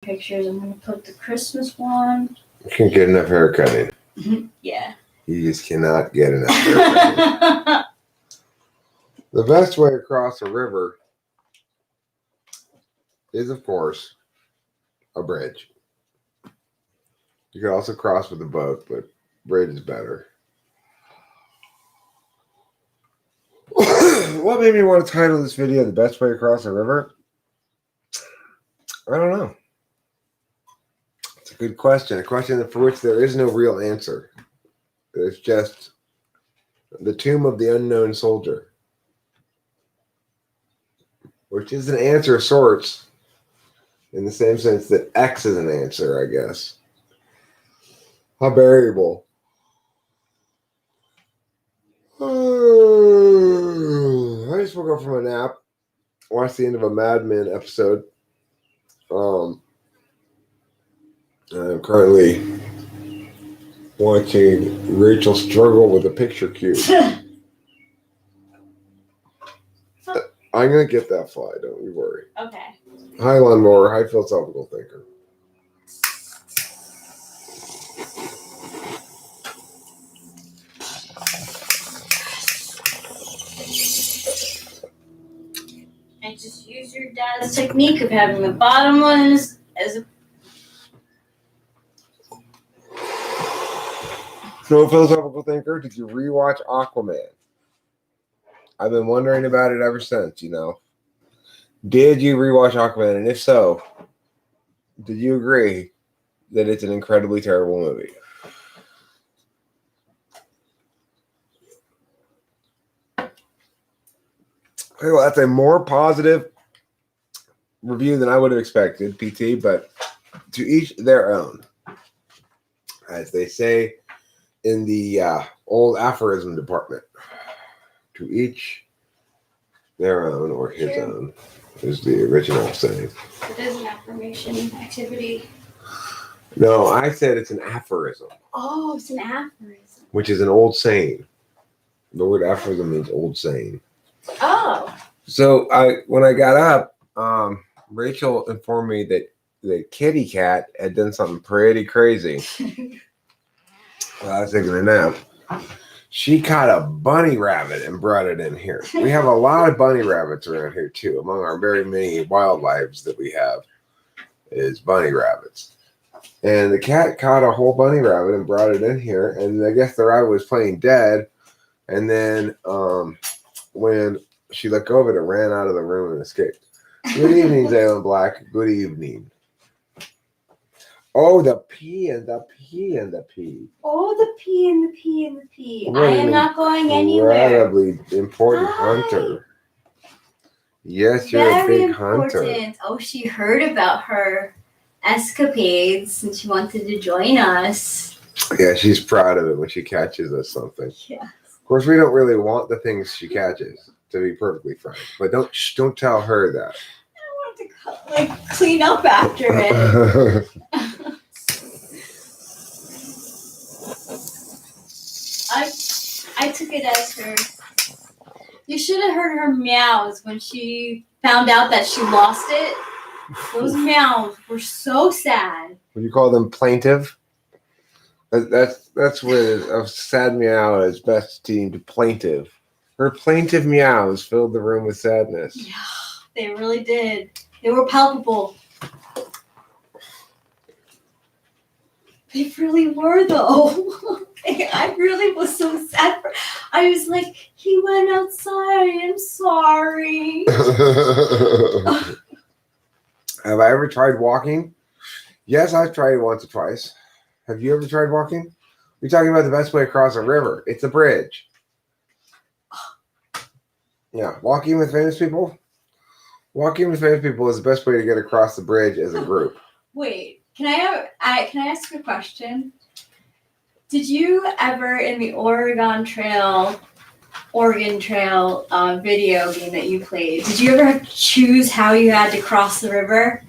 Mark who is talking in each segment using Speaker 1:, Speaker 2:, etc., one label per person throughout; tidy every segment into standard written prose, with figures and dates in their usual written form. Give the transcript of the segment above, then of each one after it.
Speaker 1: pictures. I'm gonna put the Christmas one.
Speaker 2: You can't get enough hair cutting.
Speaker 1: Yeah.
Speaker 2: You just cannot get enough hair cutting. The best way across a river is, of course, a bridge. You can also cross with a boat, but bridge is better. What made me want to title this video "The Best Way Across a River"? I don't know. It's a good question. A question for which there is no real answer. It's just the tomb of the unknown soldier, which is an answer of sorts in the same sense that X is an answer, I guess. How variable. I just woke up from a nap, watched the end of a Mad Men episode. I'm currently watching Rachel struggle with a picture cube. I'm going to get that fly, don't you worry.
Speaker 1: Okay.
Speaker 2: Hi, lawnmower. Hi, philosophical thinker.
Speaker 1: I just use your dad's technique of having the bottom one as a.
Speaker 2: So, philosophical thinker, did you rewatch Aquaman? I've been wondering about it ever since, you know. Did you rewatch Aquaman? And if so, did you agree that it's an incredibly terrible movie? Okay, well, that's a more positive review than I would have expected, PT, but to each their own. As they say in the old aphorism department, to each their own, or his own, is the original saying.
Speaker 1: It is an affirmation activity.
Speaker 2: No, I said it's an aphorism.
Speaker 1: Oh, it's an aphorism.
Speaker 2: Which is an old saying. The word aphorism means old saying.
Speaker 1: Oh.
Speaker 2: So when I got up, Rachel informed me that the kitty cat had done something pretty crazy. While I was taking a nap. She caught a bunny rabbit and brought it in here. We have a lot of bunny rabbits around here too. Among our very many wildlife that we have is bunny rabbits. And the cat caught a whole bunny rabbit and brought it in here. And I guess the rabbit was playing dead. And then when she let go of it, it ran out of the room and escaped. Good evening, Zaylen Black. Good evening. Oh, the P and the P and the P.
Speaker 1: Oh, the P and the P and the P. I am not going anywhere.
Speaker 2: Incredibly important hunter. Yes, you're
Speaker 1: Very
Speaker 2: a big hunter.
Speaker 1: Oh, she heard about her escapades and she wanted to join us.
Speaker 2: Yeah, she's proud of it when she catches us something.
Speaker 1: Yeah.
Speaker 2: Of course, we don't really want the things she catches, to be perfectly frank. But don't tell her that.
Speaker 1: I want to clean up after it. I took it as her. You should have heard her meows when she found out that she lost it. Those meows were so sad.
Speaker 2: Would you call them plaintive? That's where a sad meow is best deemed plaintive. Her plaintive meows filled the room with sadness.
Speaker 1: Yeah, they really did. They were palpable. They really were, though. I really was so sad. I was like, he went outside. I'm sorry.
Speaker 2: Have I ever tried walking? Yes, I've tried it once or twice. Have you ever tried walking? We're talking about the best way across a river. It's a bridge. Yeah, walking with famous people. Walking with famous people is the best way to get across the bridge as a group.
Speaker 1: Wait, can I ask a question? Did you ever in the Oregon Trail video game that you played, did you ever choose how you had to cross the river?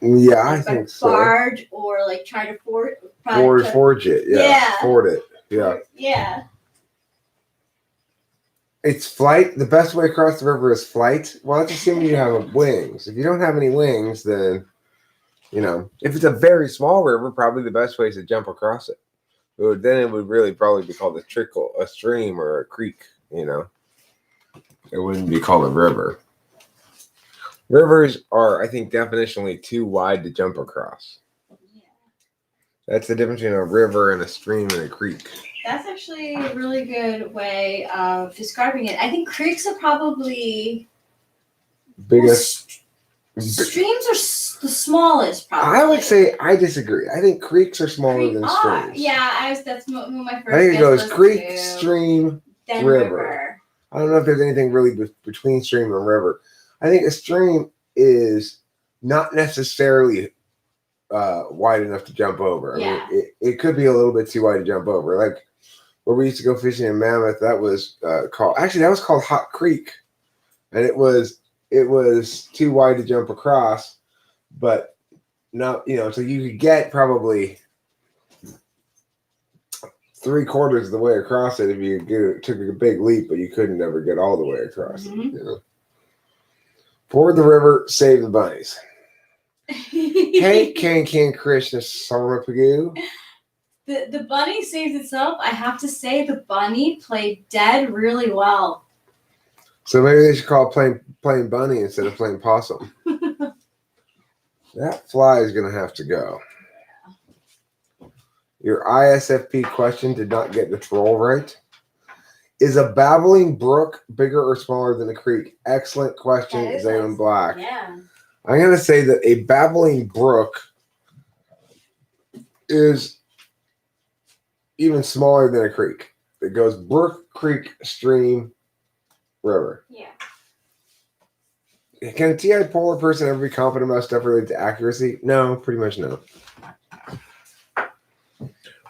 Speaker 2: Yeah, I think so.
Speaker 1: Barge or try to forge
Speaker 2: it. Yeah. Ford it. Yeah.
Speaker 1: Yeah.
Speaker 2: It's flight. The best way across the river is flight. Well, let's assume you have wings. If you don't have any wings, then You know, if it's a very small river, probably the best way is to jump across it. Then it would really probably be called a trickle, a stream, or a creek. You know, it wouldn't be called a river. Rivers are, I think, definitionally too wide to jump across.
Speaker 1: Yeah.
Speaker 2: That's the difference between a river and a stream and a creek.
Speaker 1: That's actually a really good way of describing it. I think creeks are probably
Speaker 2: Biggest.
Speaker 1: streams are the smallest. Probably.
Speaker 2: I would say I disagree. I think creeks are smaller than
Speaker 1: Ah,
Speaker 2: streams.
Speaker 1: yeah, that's what my first.
Speaker 2: I think it
Speaker 1: guess
Speaker 2: goes
Speaker 1: was
Speaker 2: creek,
Speaker 1: too.
Speaker 2: stream,
Speaker 1: Then
Speaker 2: river. I don't know if there's anything really between stream and river. I think a stream is not necessarily wide enough to jump over.
Speaker 1: Yeah.
Speaker 2: I mean, it could be a little bit too wide to jump over. Like where we used to go fishing in Mammoth, that was called Hot Creek, and it was too wide to jump across, but not, you know, so you could get probably 3/4 of the way across it if you took a big leap, but you couldn't ever get all the way across.
Speaker 1: Mm-hmm.
Speaker 2: You know? Ford the river, save the bunnies. Hey, Can Krishna Sarmapagu.
Speaker 1: The bunny saved itself. I have to say, the bunny played dead really well.
Speaker 2: So maybe they should call it playing bunny instead of playing possum. That fly is going to have to go. Your ISFP question did not get the troll right. Is a babbling brook bigger or smaller than a creek? Excellent question, Zayman Black.
Speaker 1: Yeah.
Speaker 2: I'm going to say that a babbling brook is even smaller than a creek. It goes brook, creek, stream, river.
Speaker 1: Yeah.
Speaker 2: Can a TI polar person ever be confident about stuff related to accuracy? No, pretty much no.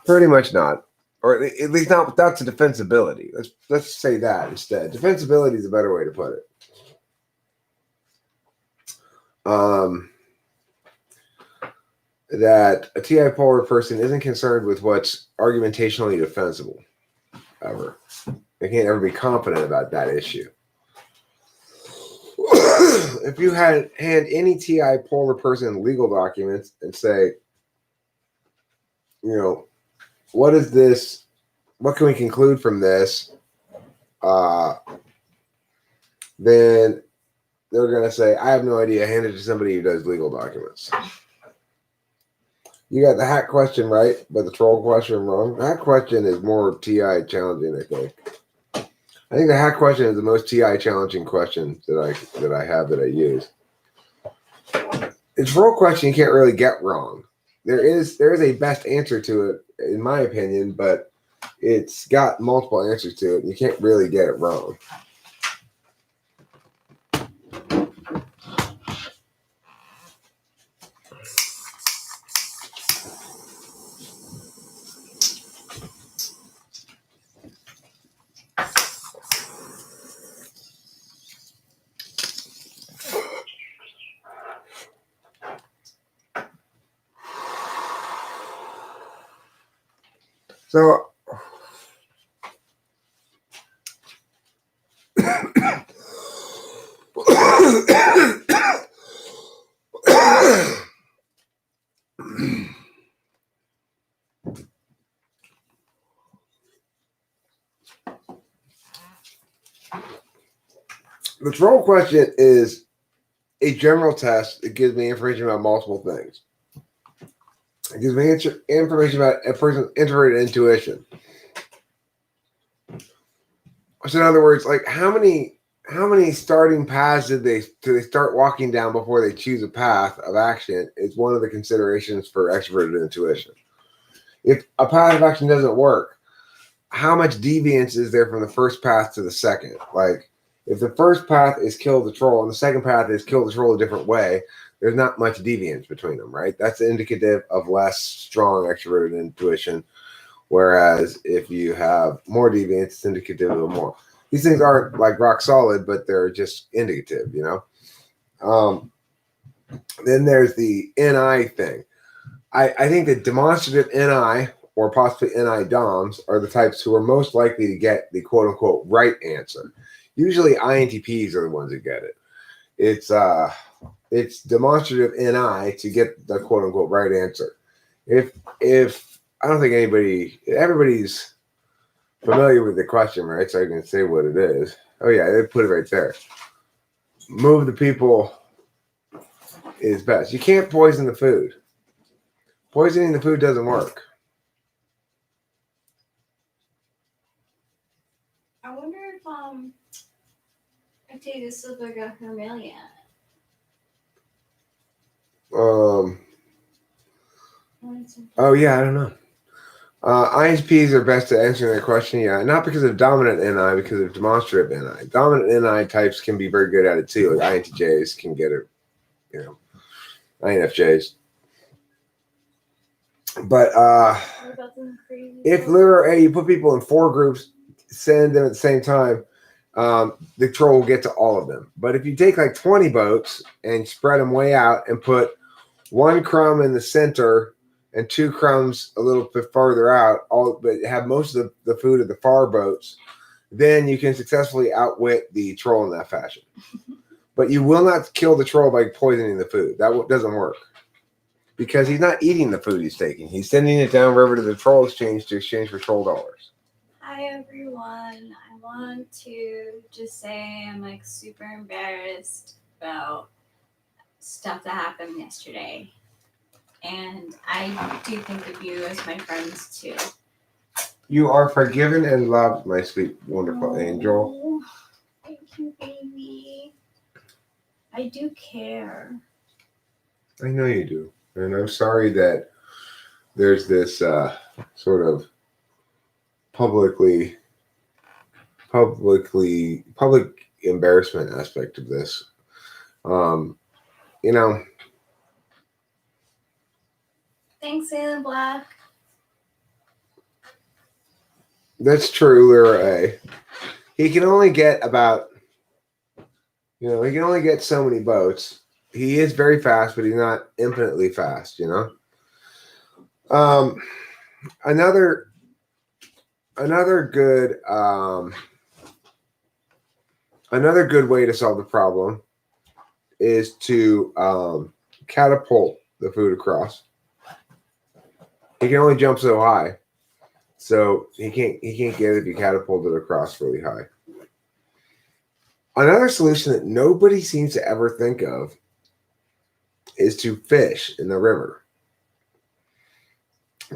Speaker 2: Pretty much not. Or at least not without the defensibility. Let's say that instead. Defensibility is a better way to put it. That a TI polar person isn't concerned with what's argumentationally defensible. Ever. They can't ever be confident about that issue. If you hand any TI polar person legal documents and say, you know, what is this? What can we conclude from this? Then they're going to say, I have no idea. Hand it to somebody who does legal documents. You got the hack question right, but the troll question wrong. The hack question is more TI challenging, I think. I think the hack question is the most TI challenging question that I use. The troll question you can't really get wrong. There is a best answer to it, in my opinion, but it's got multiple answers to it. And you can't really get it wrong. So, the troll question is a general test. It gives me information about multiple things. It gives me information about a person's introverted intuition. So in other words, like how many starting paths do they start walking down before they choose a path of action is one of the considerations for extroverted intuition. If a path of action doesn't work, how much deviance is there from the first path to the second? Like if the first path is kill the troll and the second path is kill the troll a different way, there's not much deviance between them, right? That's indicative of less strong extroverted intuition. Whereas if you have more deviance, it's indicative of more. These things aren't like rock solid, but they're just indicative, you know? Then there's the NI thing. I think that demonstrative NI or possibly NI DOMs are the types who are most likely to get the quote unquote right answer. Usually INTPs are the ones that get it. It's it's demonstrative NI to get the quote unquote right answer. If I don't think everybody's familiar with the question, right? So I can say what it is. Oh yeah, they put it right there. Move the people is best. You can't poison the food. Poisoning the food doesn't work.
Speaker 1: I wonder if they just look like a Hermelian.
Speaker 2: Oh yeah, I don't know. ISPs are best at answering that question. Yeah, not because of dominant NI, because of demonstrative NI. Dominant NI types can be very good at it too. Like INTJs can get it, INFJs. But if lure A, you put people in 4 groups, send them at the same time, the troll will get to all of them. But if you take like 20 boats and spread them way out and put 1 crumb in the center and 2 crumbs a little bit farther out, but have most of the food of the far boats, then you can successfully outwit the troll in that fashion. But you will not kill the troll by poisoning the food. That doesn't work. Because he's not eating the food he's taking. He's sending it downriver to the troll exchange to exchange for troll dollars.
Speaker 1: Hi everyone. I want to just say I'm like super embarrassed about stuff that happened yesterday. And I do think of you as my friends too.
Speaker 2: You are forgiven and loved, my sweet, wonderful angel.
Speaker 1: Thank you, baby. I do care.
Speaker 2: I know you do. And I'm sorry that there's this sort of public embarrassment aspect of this.
Speaker 1: Thanks, Sailor Black.
Speaker 2: That's true, Lure A. He can only get he can only get so many boats. He is very fast, but he's not infinitely fast, Another good way to solve the problem is to catapult the food across. He can only jump so high, so he can't get it if you catapult it across really high. Another solution that nobody seems to ever think of is to fish in the river.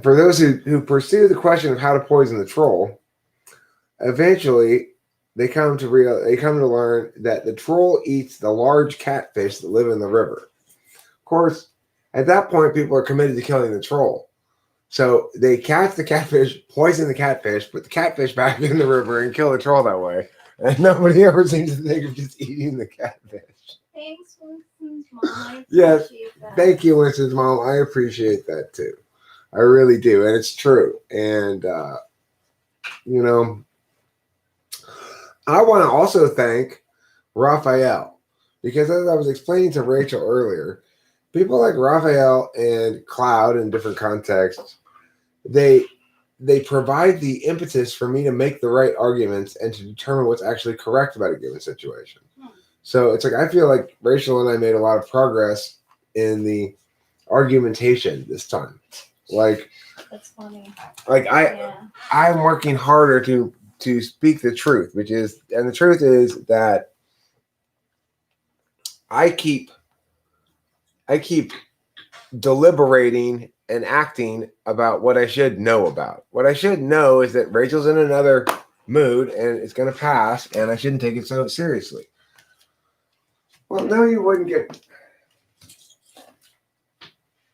Speaker 2: For those who pursue the question of how to poison the troll, eventually they come to learn that the troll eats the large catfish that live in the river. Of course, at that point, people are committed to killing the troll. So they catch the catfish, poison the catfish, put the catfish back in the river, and kill the troll that way. And nobody ever seems to think of just eating the catfish.
Speaker 1: Thanks, Winston's mom.
Speaker 2: Yes, thank you, Winston's mom. I appreciate that too. I really do, and it's true. And I want to also thank Raphael, because as I was explaining to Rachel earlier, people like Raphael and Cloud in different contexts, they provide the impetus for me to make the right arguments and to determine what's actually correct about a given situation. So it's like I feel like Rachel and I made a lot of progress in the argumentation this time. Like,
Speaker 1: that's funny.
Speaker 2: Like I'm working harder to speak the truth, and the truth is that I keep deliberating and acting about what I should know about. What I should know is that Rachel's in another mood and it's going to pass, and I shouldn't take it so seriously. Well, no, you wouldn't get.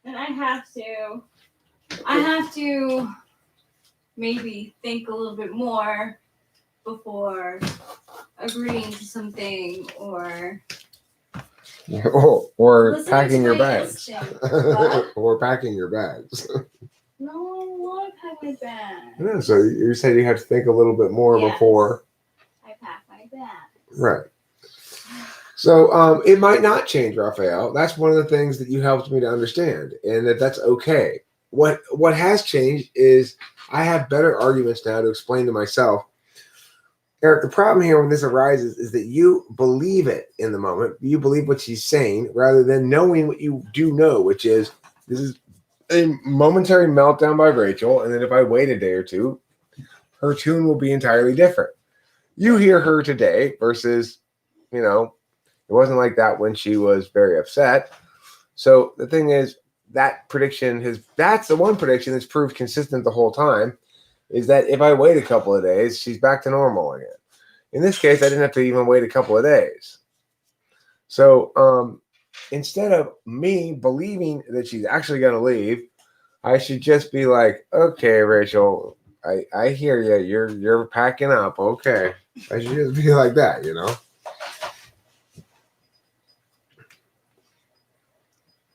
Speaker 1: And I have to maybe think a little bit more before agreeing to something or
Speaker 2: packing your bags. Or packing your bags.
Speaker 1: No, I want to pack my bags.
Speaker 2: Yeah, so you said you have to think a little bit more before.
Speaker 1: I pack my bags.
Speaker 2: Right. So it might not change, Raphael. That's one of the things that you helped me to understand, and that's okay. What has changed is I have better arguments now to explain to myself Eric, the problem here when this arises is that you believe it in the moment. You believe what she's saying rather than knowing what you do know, which is this is a momentary meltdown by Rachel. And then if I wait a day or two, her tune will be entirely different. You hear her today versus, it wasn't like that when she was very upset. So the thing is, that's the one prediction that's proved consistent the whole time, is that if I wait a couple of days, she's back to normal again. In this case, I didn't have to even wait a couple of days. So instead of me believing that she's actually going to leave, I should just be like, okay, Rachel, I hear you. You're packing up. Okay. I should just be like that,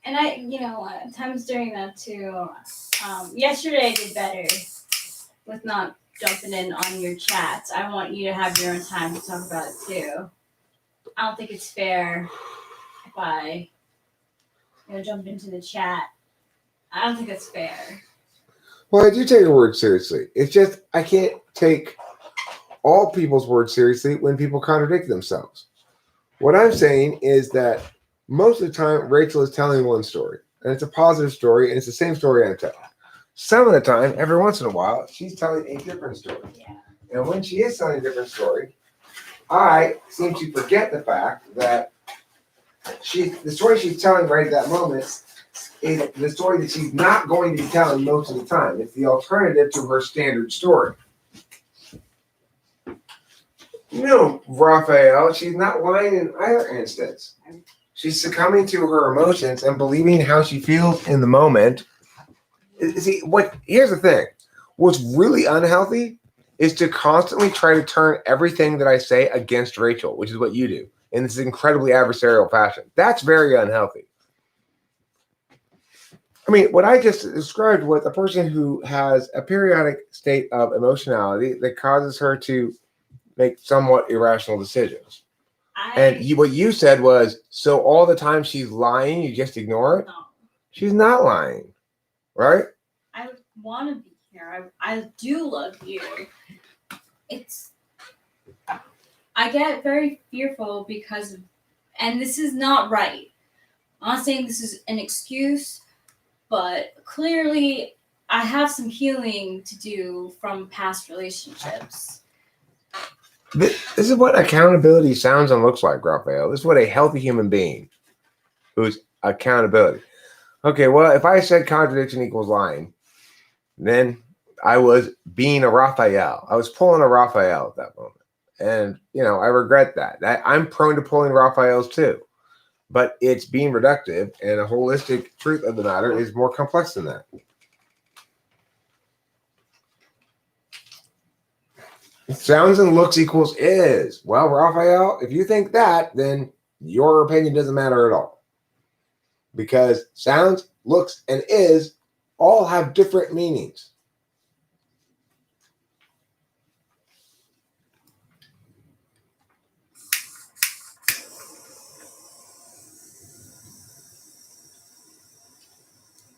Speaker 1: And times during that too. Yesterday I did better with not jumping in on your chats. I want you to have your own time to talk about it too. I don't think it's fair if I, jump into the chat. I don't think it's fair.
Speaker 2: Well, I do take her word seriously. It's just I can't take all people's words seriously when people contradict themselves. What I'm saying is that most of the time, Rachel is telling one story, and it's a positive story, and it's the same story I'm telling. Some of the time, every once in a while, she's telling a different story.
Speaker 1: Yeah.
Speaker 2: And when she is telling a different story, I seem to forget the fact that the story she's telling right at that moment is the story that she's not going to be telling most of the time. It's the alternative to her standard story. Raphael, she's not lying in either instance. She's succumbing to her emotions and believing how she feels in the moment. See, here's the thing. What's really unhealthy is to constantly try to turn everything that I say against Rachel, which is what you do, in this incredibly adversarial fashion. That's very unhealthy. I mean, what I just described was a person who has a periodic state of emotionality that causes her to make somewhat irrational decisions. What you said was, so all the time she's lying, you just ignore it?
Speaker 1: No.
Speaker 2: She's not lying, right?
Speaker 1: I want to be here. I do love you. I get very fearful and this is not right. I'm not saying this is an excuse, but clearly I have some healing to do from past relationships.
Speaker 2: This is what accountability sounds and looks like, Raphael. This is what a healthy human being who's accountability. Okay, well, if I said contradiction equals lying, then I was being a Raphael. I was pulling a Raphael at that moment. And, I regret that. I'm prone to pulling Raphaels too. But it's being reductive, and a holistic truth of the matter is more complex than that. Sounds and looks equals is. Well, Raphael, if you think that, then your opinion doesn't matter at all. Because sounds, looks, and is all have different meanings.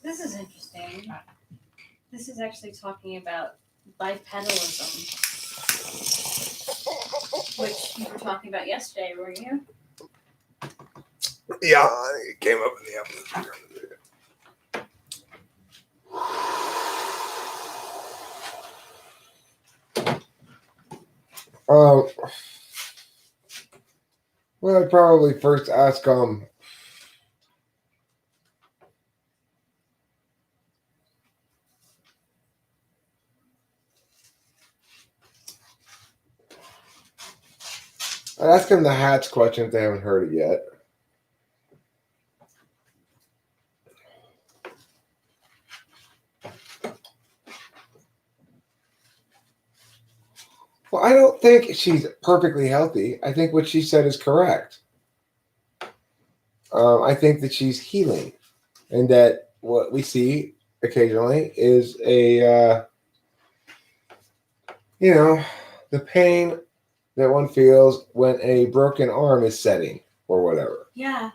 Speaker 1: This is interesting. This is actually talking about bipedalism, which you were talking about yesterday, were you?
Speaker 2: Yeah, it came up in the episode. Well, I'd probably first ask I'd ask him the Hats question if they haven't heard it yet. Well, I don't think she's perfectly healthy. I think what she said is correct. I think that she's healing, and that what we see occasionally is the pain that one feels when a broken arm is setting or whatever.
Speaker 1: Yeah.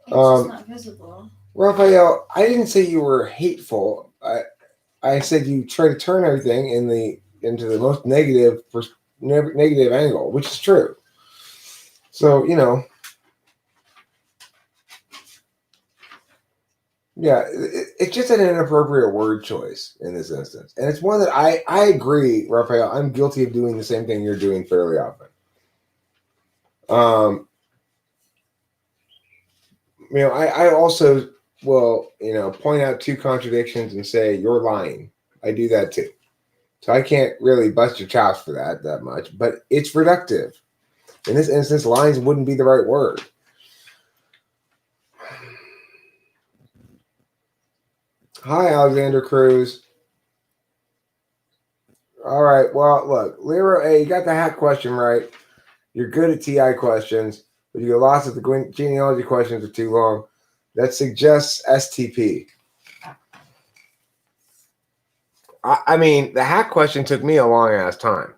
Speaker 1: It's just not visible.
Speaker 2: Raphael, I didn't say you were hateful. I said you try to turn everything into the most negative negative angle, which is true. So, yeah, it's just an inappropriate word choice in this instance. And it's one that I agree, Raphael, I'm guilty of doing the same thing you're doing fairly often. I also will, point out two contradictions and say, you're lying. I do that too. So I can't really bust your chops for that much, but it's reductive. In this instance, lines wouldn't be the right word. Hi, Alexander Cruz. All right. Well, look, Lero A, you got the hat question right. You're good at TI questions, but you get lost at the genealogy questions are too long. That suggests STP. I mean, the hat question took me a long ass time.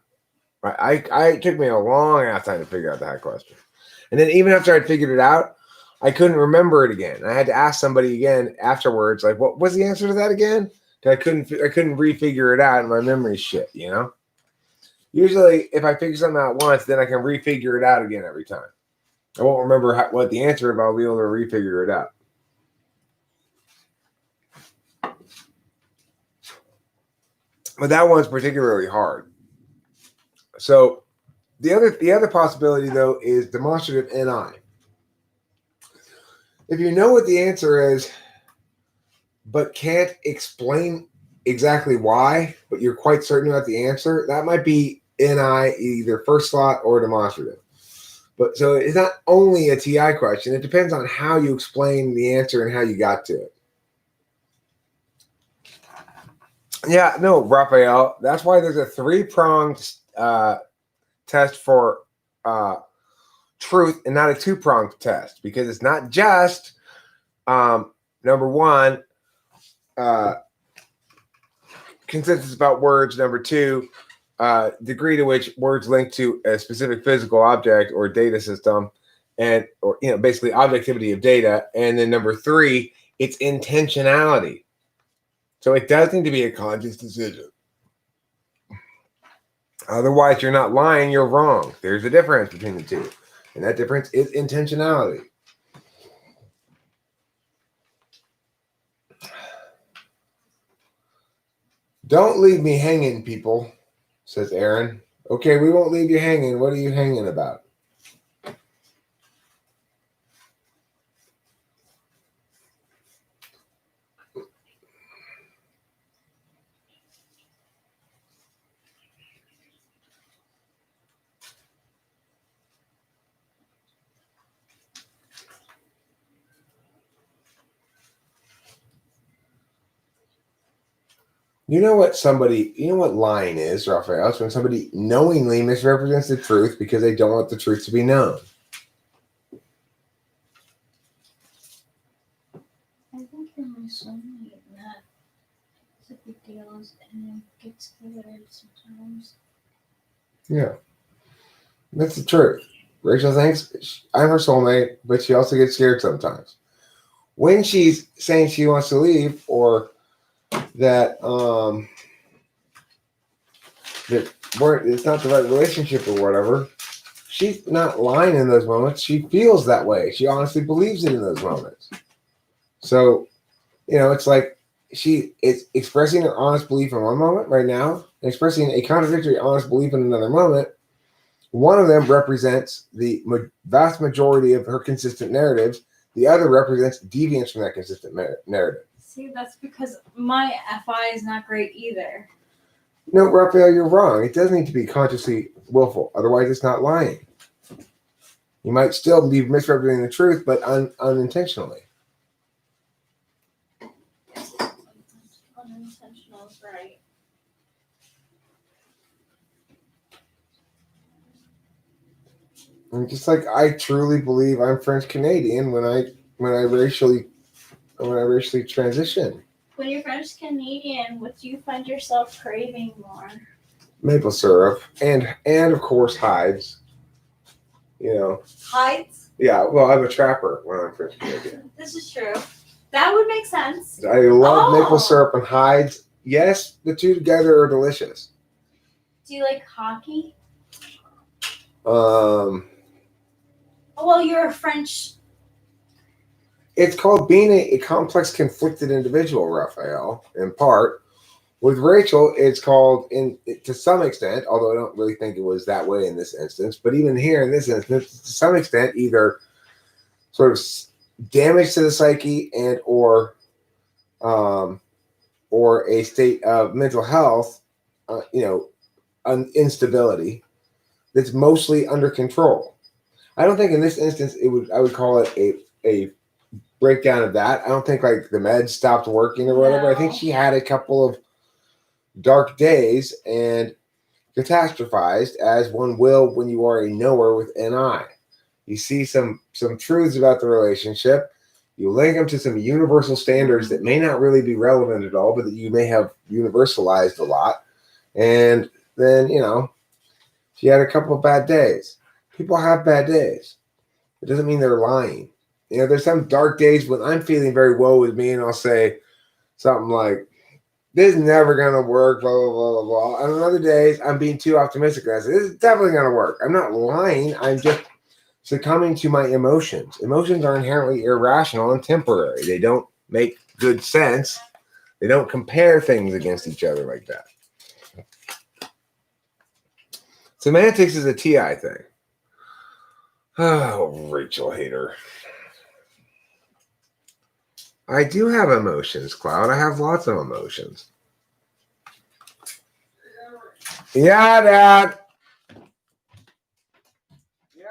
Speaker 2: Right? It took me a long ass time to figure out the hat question. And then even after I'd figured it out, I couldn't remember it again. I had to ask somebody again afterwards, like, what was the answer to that again? I couldn't refigure it out, and my memory's shit, Usually, if I figure something out once, then I can refigure it out again every time. I won't remember what the answer is, but I'll be able to refigure it out. But that one's particularly hard. So the other possibility, though, is demonstrative NI. If you know what the answer is, but can't explain exactly why, but you're quite certain about the answer, that might be NI, either first slot or demonstrative. But so it's not only a TI question. It depends on how you explain the answer and how you got to it. Yeah, no, Raphael. That's why there's a 3-pronged test for truth and not a 2-pronged test, because it's not just number one, consensus about words. Number two, degree to which words link to a specific physical object or data system, or basically objectivity of data. And then number three, it's intentionality. So it does need to be a conscious decision. Otherwise, you're not lying, you're wrong. There's a difference between the two. And that difference is intentionality. Don't leave me hanging, people, says Aaron. Okay, we won't leave you hanging. What are you hanging about? You know what lying is, Raphael? It's when somebody knowingly misrepresents the truth because they don't want the truth to be known.
Speaker 1: I think you're my soulmate, and that is a big deal, and it gets scared sometimes.
Speaker 2: Yeah, that's the truth. Rachel thinks I'm her soulmate, but she also gets scared sometimes. When she's saying she wants to leave, or that it's not the right relationship or whatever, she's not lying in those moments. She feels that way. She honestly believes it in those moments. So, it's like she is expressing her honest belief in one moment right now and expressing a contradictory honest belief in another moment. One of them represents the vast majority of her consistent narratives. The other represents deviance from that consistent narrative.
Speaker 1: See, that's because my FI is not great either.
Speaker 2: No, Raphael, you're wrong. It does need to be consciously willful. Otherwise, it's not lying. You might still be misrepresenting the truth, but unintentionally.
Speaker 1: Unintentional is right.
Speaker 2: And just like I truly believe I'm French Canadian when I racially transition.
Speaker 1: When you're French Canadian, what do you find yourself craving more?
Speaker 2: Maple syrup and of course hides.
Speaker 1: Hides?
Speaker 2: Yeah, well, I'm a trapper when I'm French Canadian.
Speaker 1: This is true. That would make sense.
Speaker 2: I love maple syrup and hides. Yes, the two together are delicious.
Speaker 1: Do you like hockey?
Speaker 2: Um,
Speaker 1: Well, you're a French.
Speaker 2: it's called being a complex, conflicted individual, Raphael, in part. With Rachel, it's called, to some extent, although I don't really think it was that way in this instance, but even here in this instance, to some extent, either sort of damage to the psyche and um, or a state of mental health, instability that's mostly under control. I don't think in this instance I would call it a breakdown of that. I don't think like the meds stopped working or whatever. I think
Speaker 1: No.
Speaker 2: she had a couple of dark days and catastrophized, as one will when you are a knower with an eye. You see some truths about the relationship. You link them to some universal standards that may not really be relevant at all, but that you may have universalized a lot. And then, she had a couple of bad days. People have bad days. It doesn't mean they're lying. There's some dark days when I'm feeling very woe with me, and I'll say something like, "This is never gonna work," blah blah blah blah blah. And on other days, I'm being too optimistic. And I say, "This is definitely gonna work." I'm not lying. I'm just succumbing to my emotions. Emotions are inherently irrational and temporary. They don't make good sense. They don't compare things against each other like that. Semantics is a TI thing. Oh, Rachel hater. I do have emotions, Cloud. I have lots of emotions. Yeah, Dad. Yeah.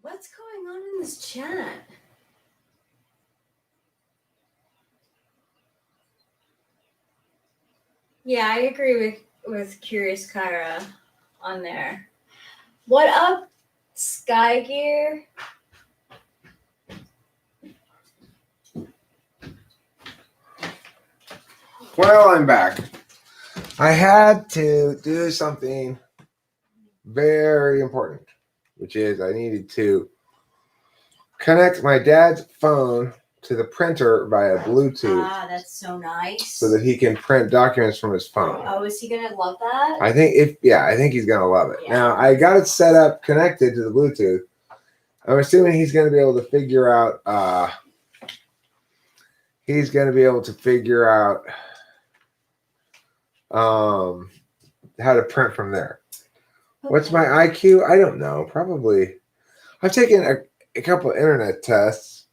Speaker 1: What's going on in this chat? Yeah, I agree with Curious Kyra on there. What up, Sky Gear?
Speaker 2: Well, I'm back. I had to do something very important, which is I needed to connect my dad's phone to the printer via Bluetooth
Speaker 1: Ah, that's so nice.
Speaker 2: so that he can print documents from his phone.
Speaker 1: Oh, is he gonna love that?
Speaker 2: I think he's gonna love it.
Speaker 1: Yeah.
Speaker 2: Now I got it set up connected to the Bluetooth. I'm assuming he's gonna be able to figure out how to print from there. What's my IQ? I don't know. Probably. I've taken a couple of internet tests.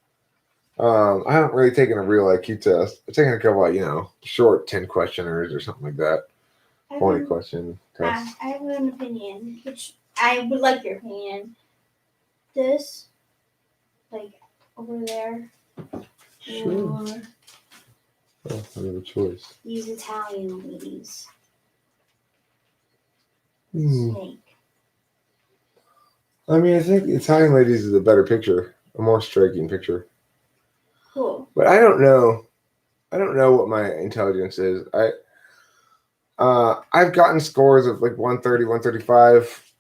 Speaker 2: I haven't really taken a real IQ test. I've taken a couple of, short 10 questionnaires or something like that. 20 question tests.
Speaker 3: I have an opinion, which I would like your opinion. This, like, over there,
Speaker 2: Sure.
Speaker 3: or
Speaker 2: Oh, I have a choice.
Speaker 3: these Italian ladies.
Speaker 2: Hmm.
Speaker 3: Snake.
Speaker 2: I mean, I think Italian ladies is a better picture, a more striking picture.
Speaker 3: Cool.
Speaker 2: But I don't know. I don't know what my intelligence is. I've gotten scores of like 130, 135.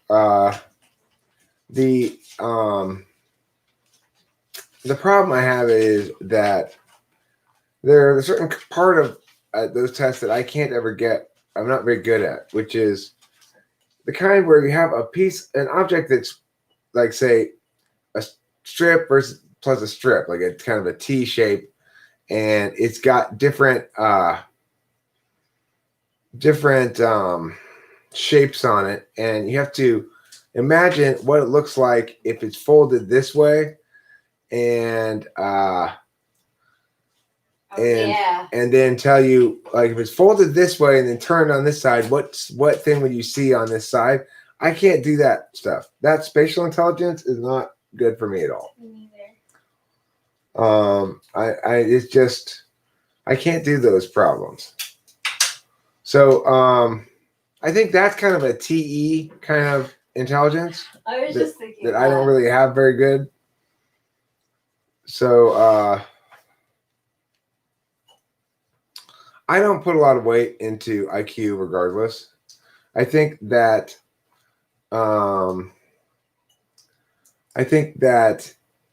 Speaker 2: The problem I have is that there's a certain part of those tests that I can't ever get. I'm not very good at, which is the kind where you have an object that's like, say, a strip plus a strip, like it's kind of a T shape, and it's got different shapes on it, and you have to imagine what it looks like if it's folded this way, and and then tell you, like, if it's folded this way and then turned on this side, what thing would you see on this side? I can't do that stuff. That spatial intelligence is not good for me at all.
Speaker 3: Me neither.
Speaker 2: It's just I can't do those problems. So I think that's kind of a TE kind of intelligence
Speaker 1: I was just thinking
Speaker 2: that I don't really have very good. So I don't put a lot of weight into IQ regardless. I think that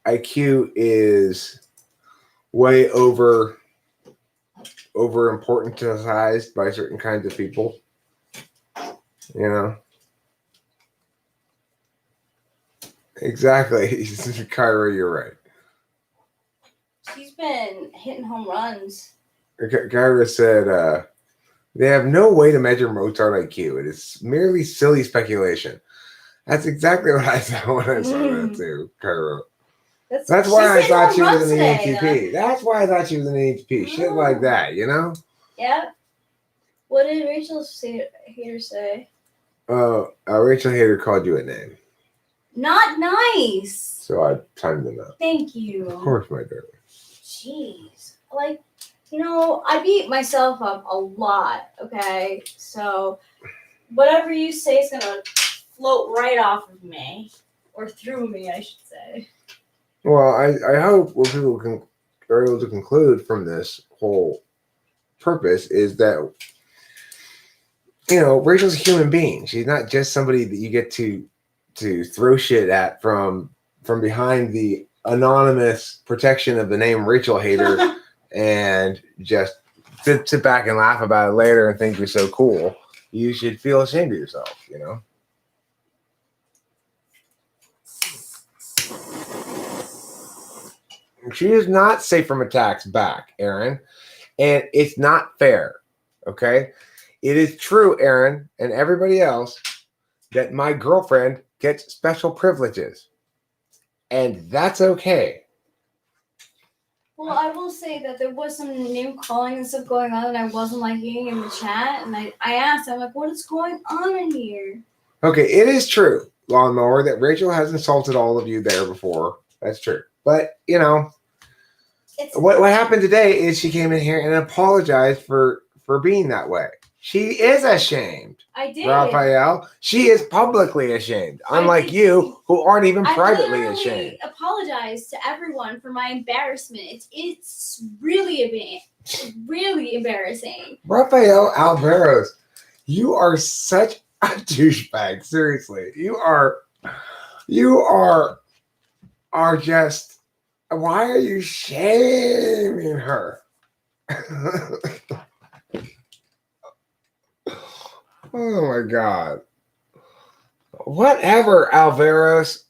Speaker 2: IQ is way over importantized by certain kinds of people. Exactly. Kyra, you're right.
Speaker 1: She's been hitting home runs.
Speaker 2: Kyra said they have no way to measure Mozart IQ. It is merely silly speculation. That's exactly what I thought when I saw that too, Kyra. That's why I thought she was an ENTP. That's why I thought she was an ENTP. Shit like that,
Speaker 1: Yep. What did Rachel Hater say?
Speaker 2: Rachel Hater called you a name.
Speaker 1: Not nice.
Speaker 2: So I timed them out.
Speaker 1: Thank you.
Speaker 2: Of course, my darling.
Speaker 1: Jeez. Like, I beat myself up a lot, okay? So whatever you say is going to float right off of me. Or through me, I should say.
Speaker 2: Well, I hope what people are able to conclude from this whole purpose is that, Rachel's a human being. She's not just somebody that you get to throw shit at from behind the anonymous protection of the name Rachel Hater and just sit back and laugh about it later and think you're so cool. You should feel ashamed of yourself, She is not safe from attacks back, Aaron. And it's not fair, okay? It is true, Aaron, and everybody else, that my girlfriend gets special privileges. And that's okay.
Speaker 1: Well, I will say that there was some name calling and stuff going on, and I wasn't liking in the chat. And I asked, I'm like, what is going on in here?
Speaker 2: Okay, it is true. lawnmower that Rachel has insulted all of you there before. That's true. But
Speaker 3: It's
Speaker 2: what happened today is she came in here and apologized for being that way. She is ashamed,
Speaker 1: I did.
Speaker 2: Raphael. She is publicly ashamed, unlike
Speaker 1: did-
Speaker 2: you, who aren't even
Speaker 1: I
Speaker 2: privately
Speaker 1: literally
Speaker 2: ashamed.
Speaker 3: apologize to everyone for my embarrassment. It's really embarrassing.
Speaker 2: Raphael Alvaros, you are such a douchebag. Seriously, you are just. Why are you shaming her? Oh my God. Whatever, Alvaros,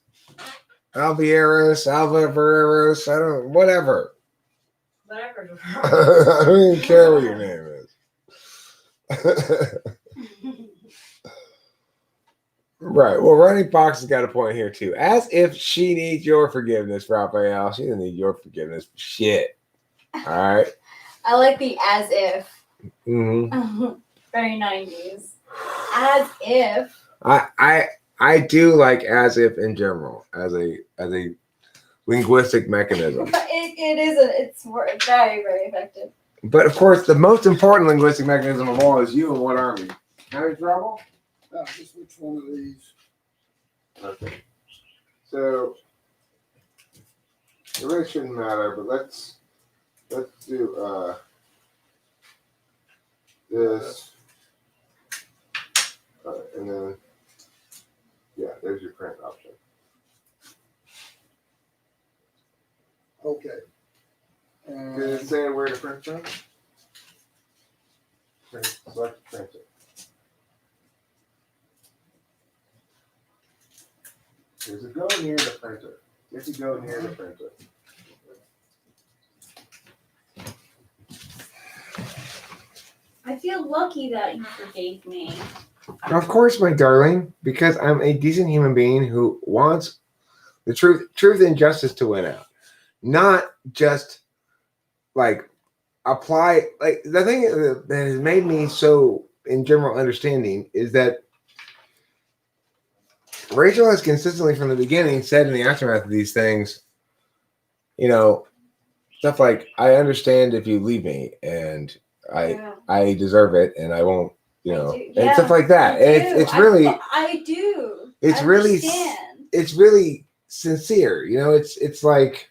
Speaker 2: Alvaros, I don't, whatever.
Speaker 1: Whatever.
Speaker 2: I don't even care what your name is. Right. Well, Running Fox has got a point here too. As if she needs your forgiveness, Raphael. She doesn't need your forgiveness. Shit. All right.
Speaker 1: I like the as if.
Speaker 2: Mm-hmm.
Speaker 1: Very 90s. As if.
Speaker 2: I do like as if in general as a linguistic mechanism.
Speaker 1: It's very, very effective.
Speaker 2: But of course, the most important linguistic mechanism of all is you and what army? Having trouble?
Speaker 4: Just which one of these?
Speaker 2: Okay. So it really shouldn't matter, but let's do this. And then there's your print option.
Speaker 4: Okay.
Speaker 2: Did it say where to print from? Select print it. There's a go near the printer. You have to go near the printer.
Speaker 1: I feel lucky that you forgave me.
Speaker 2: Of course, my darling, because I'm a decent human being who wants the truth and justice to win out. Not just apply, the thing that has made me so in general understanding is that Rachel has consistently from the beginning said in the aftermath of these things, stuff like, I understand if you leave me and I deserve it and I won't, and stuff like that. It's really,
Speaker 1: I do.
Speaker 2: It's
Speaker 1: I
Speaker 2: really,
Speaker 1: understand.
Speaker 2: it's really sincere. It's like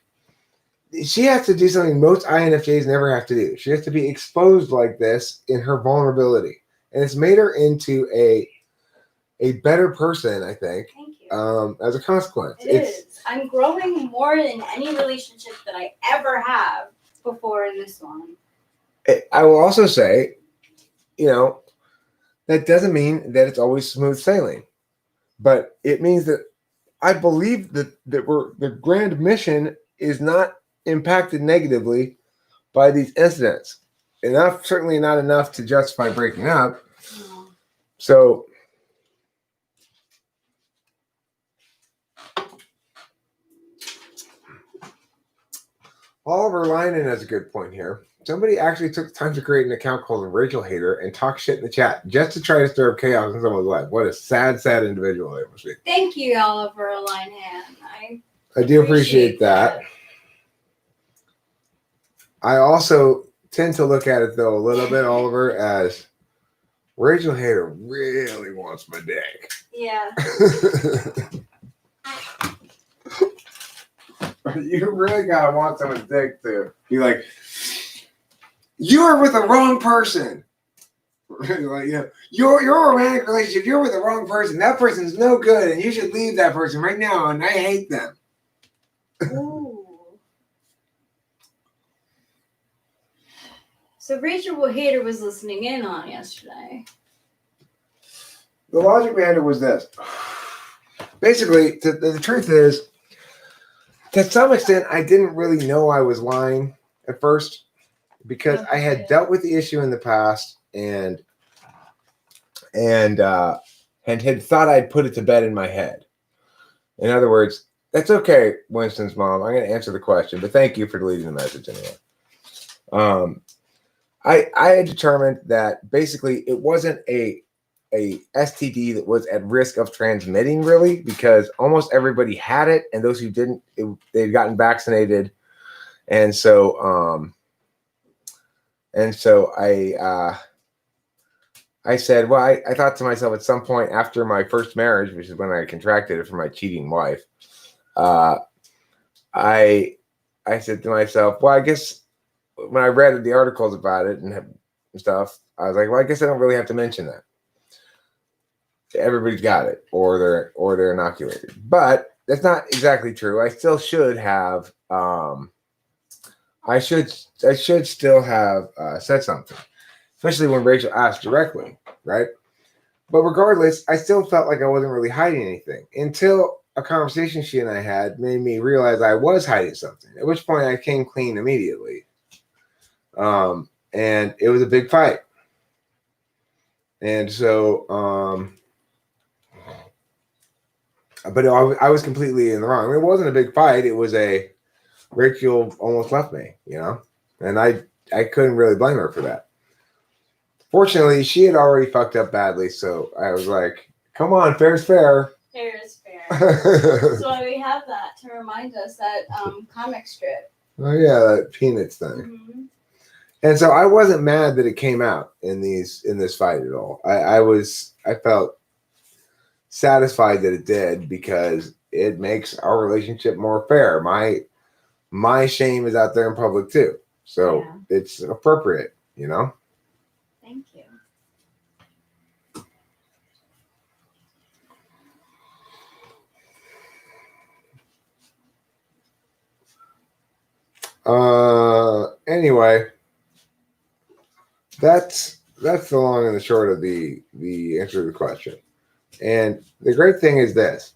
Speaker 2: she has to do something most INFJs never have to do. She has to be exposed like this in her vulnerability, and it's made her into a better person, I think.
Speaker 1: Thank you.
Speaker 2: As a consequence.
Speaker 1: It is. I'm growing more than any relationship that I ever have before this one.
Speaker 2: I will also say, that doesn't mean that it's always smooth sailing, but it means that I believe that the grand mission is not impacted negatively by these incidents. Certainly not enough to justify breaking up.
Speaker 1: No.
Speaker 2: So Oliver Lynan has a good point here. Somebody actually took the time to create an account called Rachel Hater and talk shit in the chat just to try to stir up chaos in someone's life. What a sad, sad individual they must be.
Speaker 1: Thank you, Oliver Linehan.
Speaker 2: I do appreciate that. I also tend to look at it, though, a little bit, Oliver, as Rachel Hater really wants my dick.
Speaker 1: Yeah.
Speaker 2: You really gotta want someone's dick to be like, you are with the wrong person. Your romantic relationship, you're with the wrong person. That person's no good, and you should leave that person right now. And I hate them.
Speaker 1: Ooh. So Rachel Hater was listening in on yesterday.
Speaker 2: The logic behind it was this. Basically, the truth is, to some extent, I didn't really know I was lying at first because I had dealt with the issue in the past and had thought I'd put it to bed in my head. In other words, that's okay, Winston's mom. I'm going to answer the question, but thank you for deleting the message anyway. I had determined that basically it wasn't a a STD that was at risk of transmitting, really, because almost everybody had it, and those who didn't, they'd gotten vaccinated, and so I said, well, I thought to myself at some point after my first marriage, which is when I contracted it from my cheating wife, I said to myself, well, I guess when I read the articles about it and stuff, I was like, well, I guess I don't really have to mention that. Everybody's got it, or they're inoculated. But that's not exactly true. I still should have. I should still have said something, especially when Rachel asked directly, right? But regardless, I still felt like I wasn't really hiding anything until a conversation she and I had made me realize I was hiding something. At which point I came clean immediately, and it was a big fight. And so, but I was completely in the wrong. I mean, it wasn't a big fight. It was a Rachel almost left me, and I couldn't really blame her for that. Fortunately, she had already fucked up badly, so I was like, come on, fair's fair.
Speaker 1: Fair is fair. So we have that to remind us that comic strip.
Speaker 2: Oh yeah, that Peanuts thing.
Speaker 1: Mm-hmm.
Speaker 2: And so I wasn't mad that it came out in this fight at all. I felt satisfied that it did because it makes our relationship more fair. My shame is out there in public too, so it's appropriate,
Speaker 1: Thank you.
Speaker 2: Anyway, that's the long and the short of the answer to the question. And the great thing is this.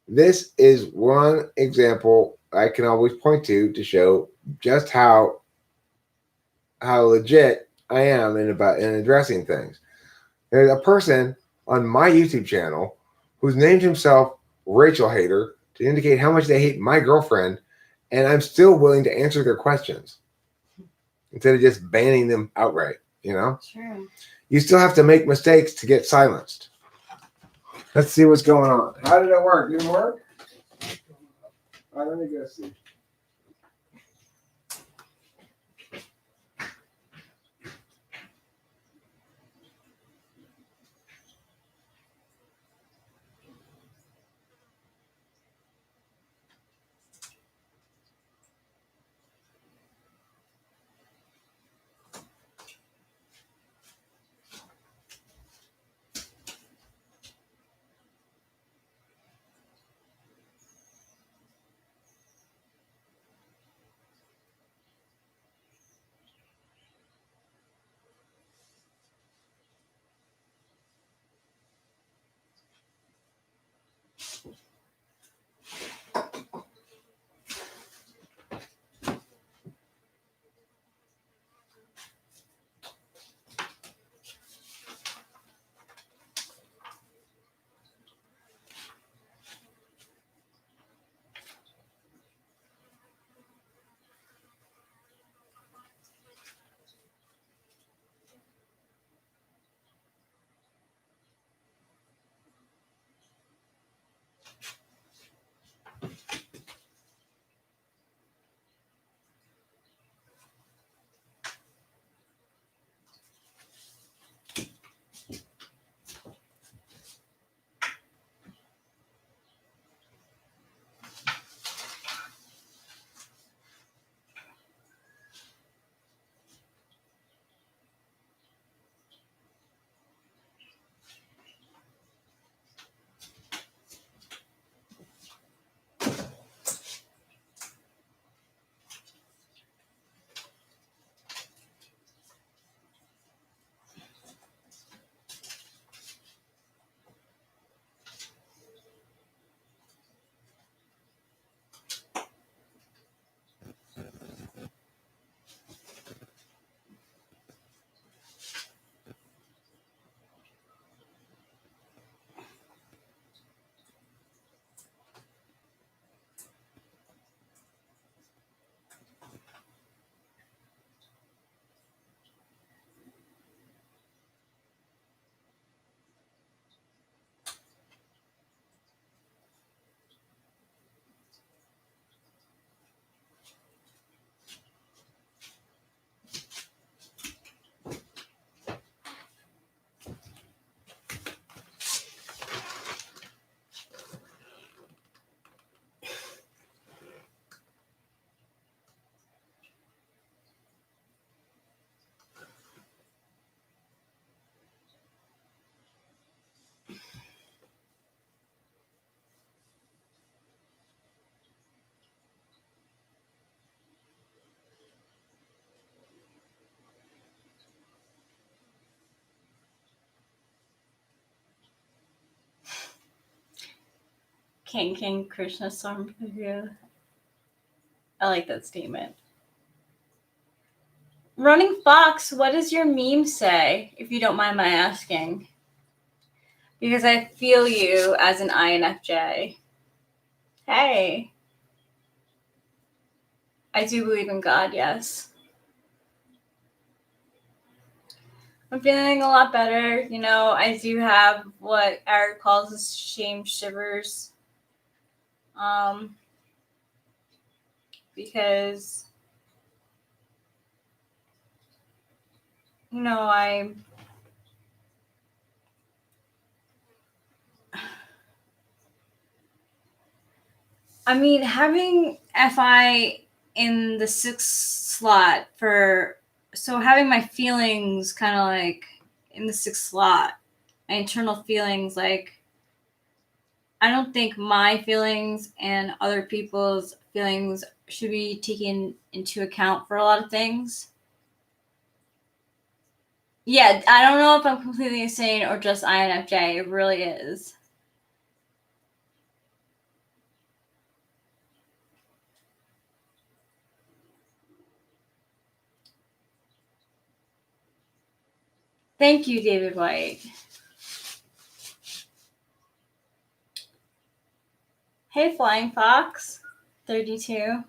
Speaker 2: This is one example I can always point to show just how legit I am in addressing things. There's a person on my YouTube channel who's named himself Rachel Hater to indicate how much they hate my girlfriend, and I'm still willing to answer their questions instead of just banning them outright,
Speaker 1: True.
Speaker 2: You still have to make mistakes to get silenced. Let's see what's going on. How did it work? Did it work? All right, let me go see.
Speaker 1: King Krishna Sambhagya. I like that statement. Running Fox, what does your meme say, if you don't mind my asking? Because I feel you as an INFJ. Hey. I do believe in God, yes. I'm feeling a lot better. You know, I do have what Eric calls his shame shivers. Because, you know, I mean, having FI in the 6th slot having my feelings kind of like in the 6th slot, my internal feelings, like, I don't think my feelings and other people's feelings should be taken into account for a lot of things. Yeah, I don't know if I'm completely insane or just INFJ. It really is. Thank you, David White. Hey, Flying Fox, 32.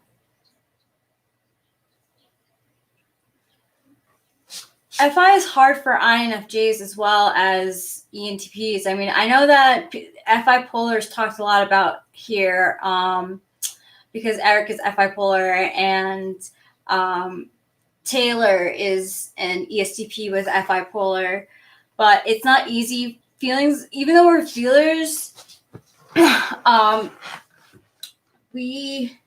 Speaker 1: FI is hard for INFJs as well as ENTPs. I mean, I know that FI Polar's talked a lot about here because Eric is FI Polar and Taylor is an ESTP with FI Polar. But it's not easy. Feelings, even though we're feelers, we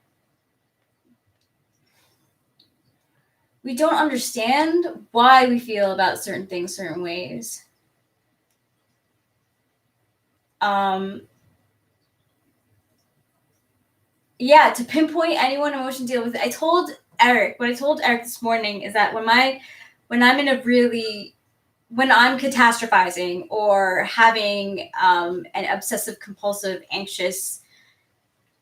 Speaker 1: don't understand why we feel about certain things certain ways. Yeah, to pinpoint any one emotion, deal with it. What I told Eric this morning is that when I'm catastrophizing or having an obsessive compulsive anxious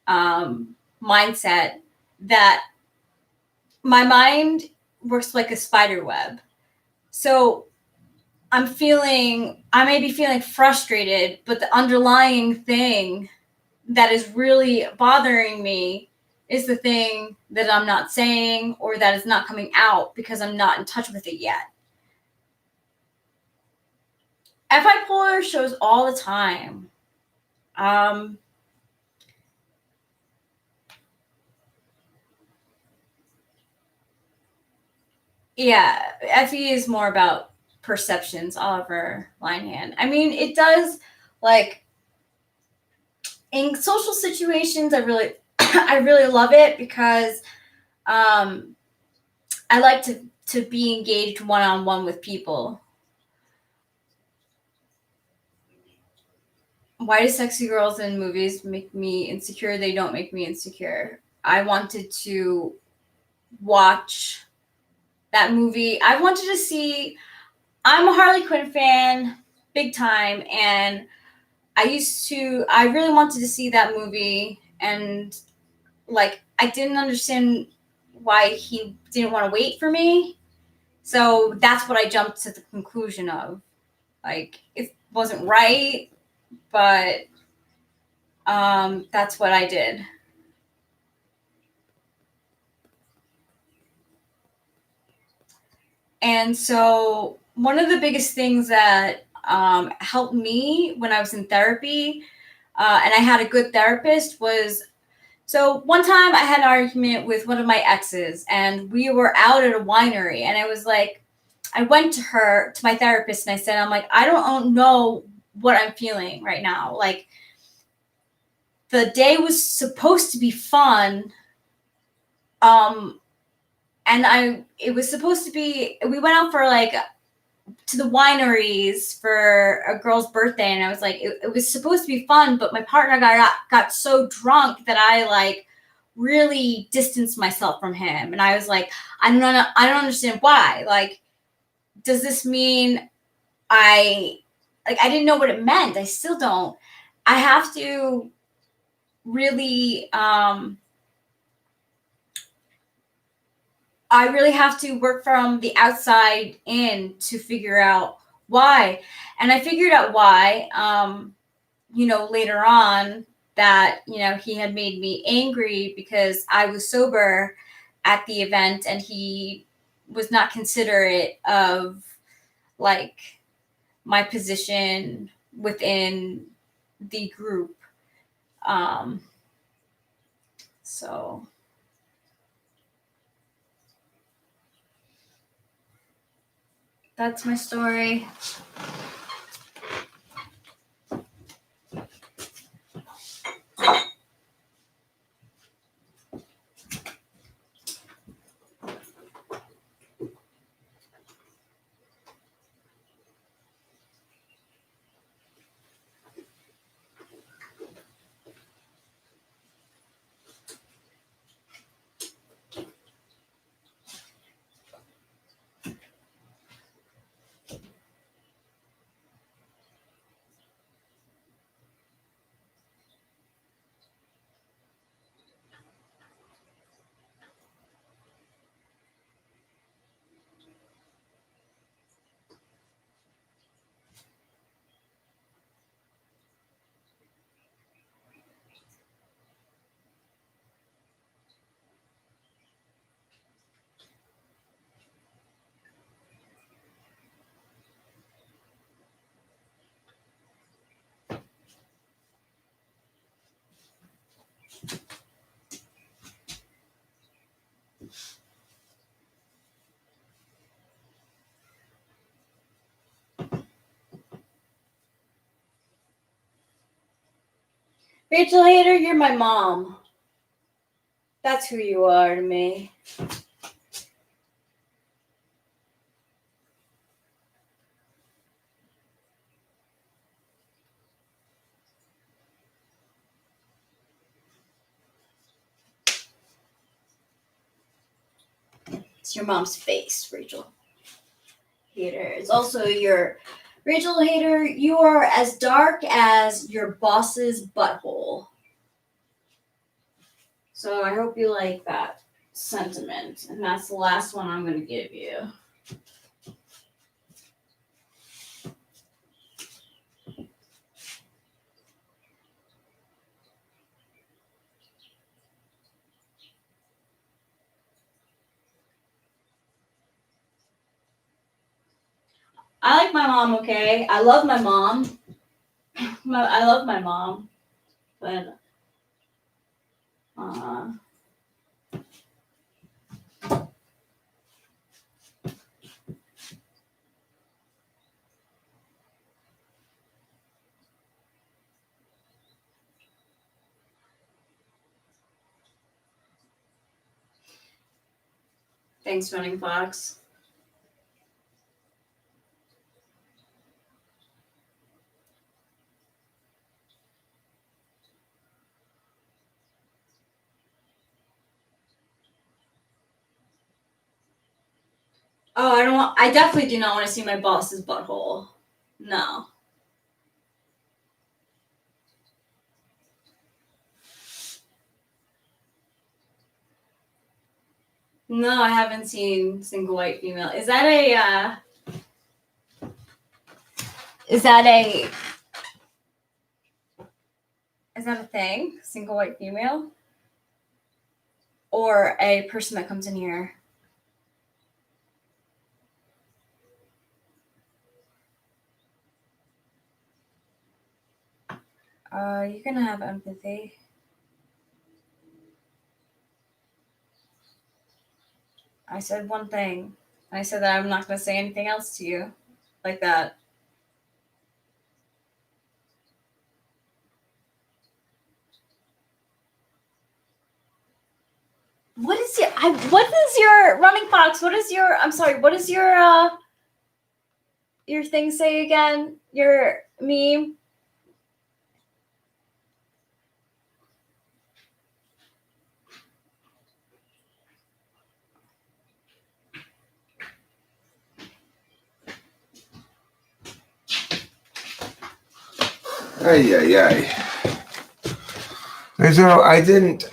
Speaker 1: mindset, that my mind works like a spider web. So I may be feeling frustrated, but the underlying thing that is really bothering me is the thing that I'm not saying or that is not coming out because I'm not in touch with it yet. FI Polar shows all the time. Yeah, FE is more about perceptions, Oliver Linehan. I mean, it does, like, in social situations, I really love it because I like to be engaged one-on-one with people. Why do sexy girls in movies make me insecure? They don't make me insecure. I wanted to watch that movie. I wanted to see. I'm a Harley Quinn fan, big time, and I really wanted to see that movie, and like I didn't understand why he didn't want to wait for me. So that's what I jumped to the conclusion of. Like, it wasn't right, but that's what I did. And so one of the biggest things that helped me when I was in therapy, and I had a good therapist, was, so one time I had an argument with one of my exes, and we were out at a winery, and I was like, I went to my therapist, and I said, I'm like, I don't know what I'm feeling right now. Like, the day was supposed to be fun. And it was supposed to be, we went out for like to the wineries for a girl's birthday, and I was like, it was supposed to be fun, but my partner got so drunk that I like really distanced myself from him, and I was like, I don't understand why. Like, does this mean I didn't know what it meant. I still don't. I have to really I really have to work from the outside in to figure out why. And I figured out why, later on that, he had made me angry because I was sober at the event and he was not considerate of like my position within the group. So that's my story. Rachel Hader, you're my mom. That's who you are to me. It's your mom's face, Rachel Hader. It's also your Rachel Hader. You are as dark as your boss's butthole. So I hope you like that sentiment, and that's the last one I'm going to give you. I like my mom, okay? I love my mom. I love my mom. But, thanks, Running Fox. Oh, I definitely do not want to see my boss's butthole. No. No, I haven't seen Single White Female. Is that a thing? Single White Female? Or a person that comes in here? You're gonna have empathy. I said one thing. I said that I'm not gonna say anything else to you like that. What is your Running Fox? What is your thing say again? Your meme?
Speaker 2: Ay, ay, ay. And so I didn't.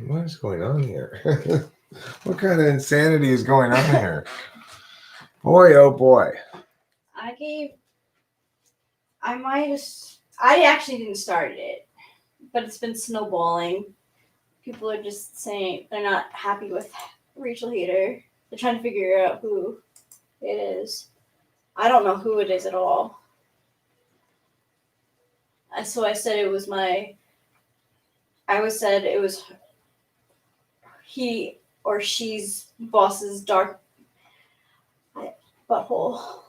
Speaker 2: What is going on here? What kind of insanity is going on here? Boy, oh boy.
Speaker 3: I actually didn't start it, but it's been snowballing. People are just saying they're not happy with Rachel Hader. They're trying to figure out who it is. I don't know who it is at all. So I said it was he or she's boss's dark butthole.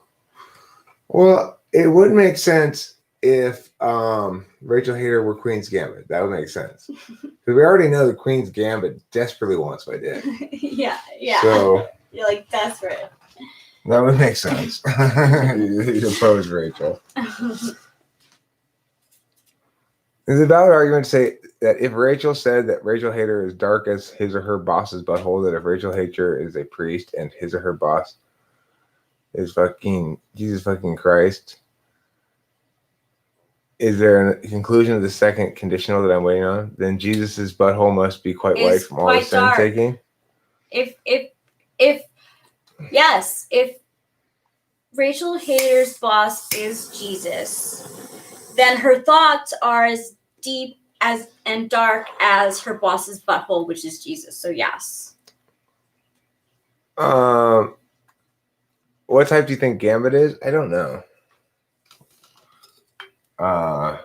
Speaker 2: Well, it would make sense if Rachel Hader were Queen's Gambit. That would make sense. Because we already know that Queen's Gambit desperately wants my dick.
Speaker 3: yeah.
Speaker 2: So
Speaker 3: You're like desperate.
Speaker 2: that would make sense. You oppose Rachel. There's a valid argument to say that if Rachel said that Rachel Hader is dark as his or her boss's butthole, that if Rachel Hader is a priest and his or her boss is fucking Jesus fucking Christ, is there a conclusion of the second conditional that I'm waiting on? Then Jesus's butthole must be quite white from all the sin
Speaker 1: dark.
Speaker 2: taking.
Speaker 1: If Rachel Hader's boss is Jesus, then her thoughts are as deep as and dark as her boss's butthole, which is Jesus. So yes.
Speaker 2: What type do you think Gambit is? I don't know. I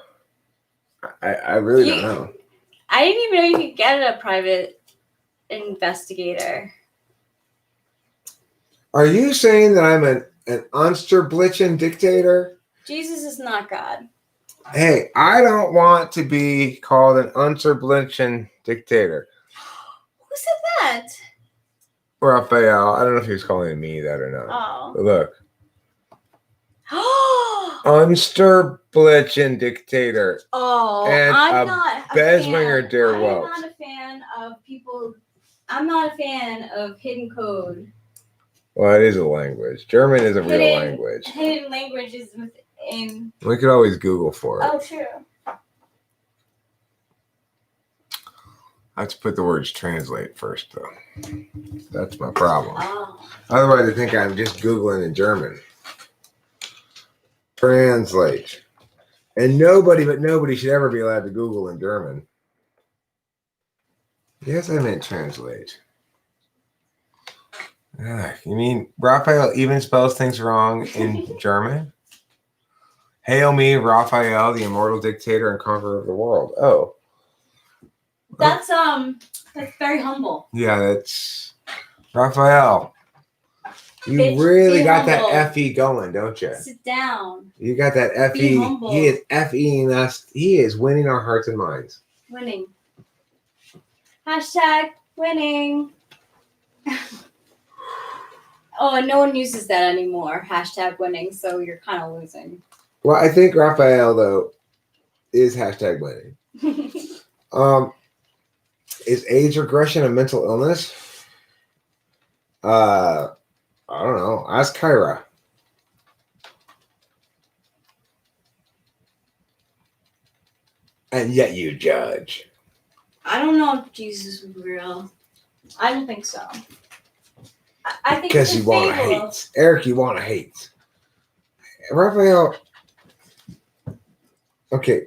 Speaker 2: really don't know.
Speaker 1: I didn't even know you could get a private investigator.
Speaker 2: Are you saying that I'm an Unsterblitzen dictator?
Speaker 1: Jesus is not God.
Speaker 2: Hey, I don't want to be called an Unsterblitzen dictator.
Speaker 1: Who said that?
Speaker 2: Raphael, I don't know if he was calling me that or not.
Speaker 1: Oh.
Speaker 2: But look. Unsterblitzen dictator.
Speaker 1: Oh,
Speaker 2: And
Speaker 1: I'm not a
Speaker 2: Beswinger
Speaker 1: fan.
Speaker 2: der
Speaker 1: I'm
Speaker 2: Welt.
Speaker 1: not a fan of people. I'm not a fan of hidden code.
Speaker 2: Well, it is a language. German is a real language.
Speaker 1: Hidden languages within.
Speaker 2: We could always Google for it.
Speaker 1: Oh, true.
Speaker 2: I have to put the words translate first, though. That's my problem.
Speaker 1: Oh.
Speaker 2: Otherwise, I think I'm just Googling in German. Translate. And nobody should ever be allowed to Google in German. Yes, I meant translate. You mean Raphael even spells things wrong in German? Hail me, Raphael, the immortal dictator and conqueror of the world. Oh.
Speaker 1: That's very humble.
Speaker 2: Yeah, that's Raphael. You
Speaker 1: Bitch,
Speaker 2: really
Speaker 1: be
Speaker 2: got
Speaker 1: humble.
Speaker 2: that FE going, don't you?
Speaker 1: Sit down.
Speaker 2: You got that FE.
Speaker 1: Be humble.
Speaker 2: He is FEing us. He is winning our hearts and minds.
Speaker 1: Winning. Hashtag winning. Oh, and no one uses that anymore. Hashtag winning. So you're kind of losing.
Speaker 2: Well, I think Raphael though is hashtag winning. Is age regression a mental illness? I don't know. Ask Kyra. And yet you judge.
Speaker 1: I don't know if Jesus was real. I don't think so. I think
Speaker 2: Because
Speaker 1: it's
Speaker 2: you want to
Speaker 1: fable.
Speaker 2: hate. Eric, you want to hate. Raphael. Okay.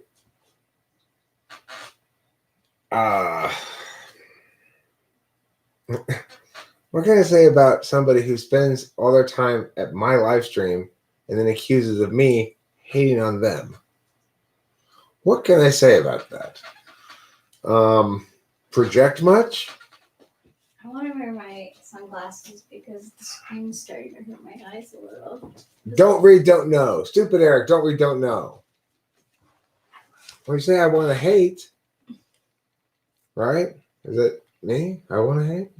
Speaker 2: What can I say about somebody who spends all their time at my live stream and then accuses of me hating on them? What can I say about that? Project much?
Speaker 1: I want to wear my sunglasses because the screen's starting to hurt my eyes a little.
Speaker 2: Don't read, don't know. Stupid Eric, don't read, don't know. When you say I want to hate, right? Is it me? I want to hate?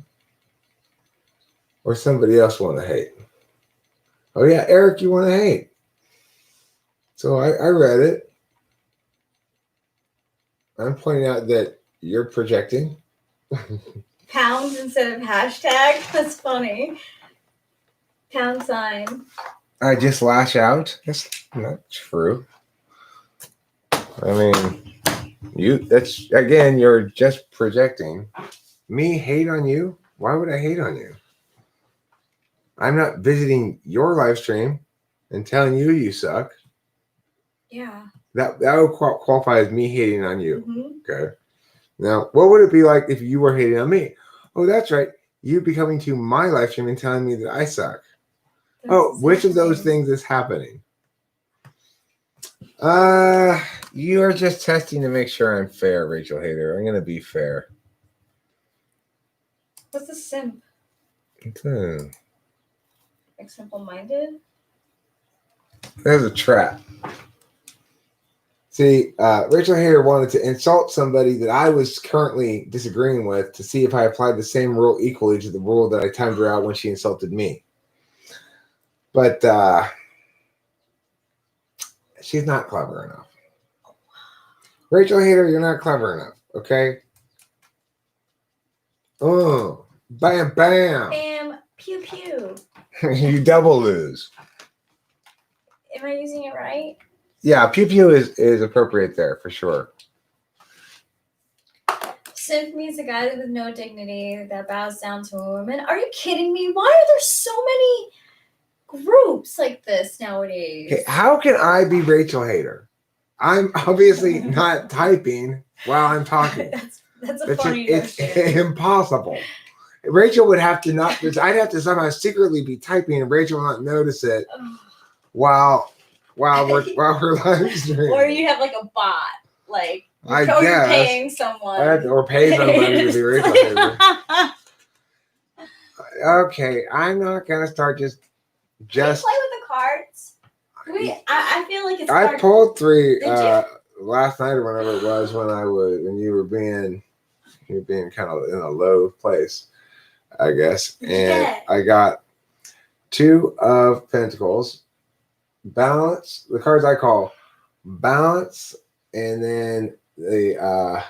Speaker 2: Or somebody else want to hate? Oh yeah, Eric, you want to hate. So I read it. I'm pointing out that you're projecting.
Speaker 1: pounds instead of hashtag. That's funny. Pound sign.
Speaker 2: I just lash out. That's not true. I mean, that's again, you're just projecting. Me hate on you? Why would I hate on you? I'm not visiting your live stream and telling you suck.
Speaker 1: Yeah.
Speaker 2: That would qualify as me hating on you.
Speaker 1: Mm-hmm.
Speaker 2: Okay. Now, what would it be like if you were hating on me? Oh, that's right. You be coming to my live stream and telling me that I suck. Which of those things is happening? You are just testing to make sure I'm fair, Rachel Hader. I'm gonna be fair.
Speaker 1: What's the simp?
Speaker 2: There's
Speaker 1: Like simple-minded?
Speaker 2: a trap. See, Rachel Hader wanted to insult somebody that I was currently disagreeing with to see if I applied the same rule equally to the rule that I timed her out when she insulted me. But she's not clever enough. Rachel Hader, you're not clever enough, okay? Oh, bam, bam.
Speaker 1: Bam. Pew pew.
Speaker 2: You double lose.
Speaker 1: Am I using it right?
Speaker 2: Yeah, pew pew is appropriate there for sure.
Speaker 1: Simp means a guy with no dignity that bows down to a woman. Are you kidding me? Why are there so many groups like this nowadays?
Speaker 2: Okay, how can I be Rachel Hader? I'm obviously not typing while I'm talking.
Speaker 1: that's a funny
Speaker 2: It's
Speaker 1: notion.
Speaker 2: impossible. Rachel would have to not. I'd have to somehow secretly be typing, and Rachel will not notice it while we're live streaming.
Speaker 1: Or you have like a bot, like
Speaker 2: I
Speaker 1: you're
Speaker 2: guess.
Speaker 1: paying someone.
Speaker 2: Or pay somebody to be Rachel Hader. Okay, I'm not gonna start just.
Speaker 1: Can you play with the cards? I feel like it's.
Speaker 2: I
Speaker 1: hard.
Speaker 2: pulled 3
Speaker 1: Did you?
Speaker 2: last night or whenever it was when you were being kind of in a low place, I guess. And
Speaker 1: Yeah.
Speaker 2: I got 2 of Pentacles, balance, the cards I call balance, and then the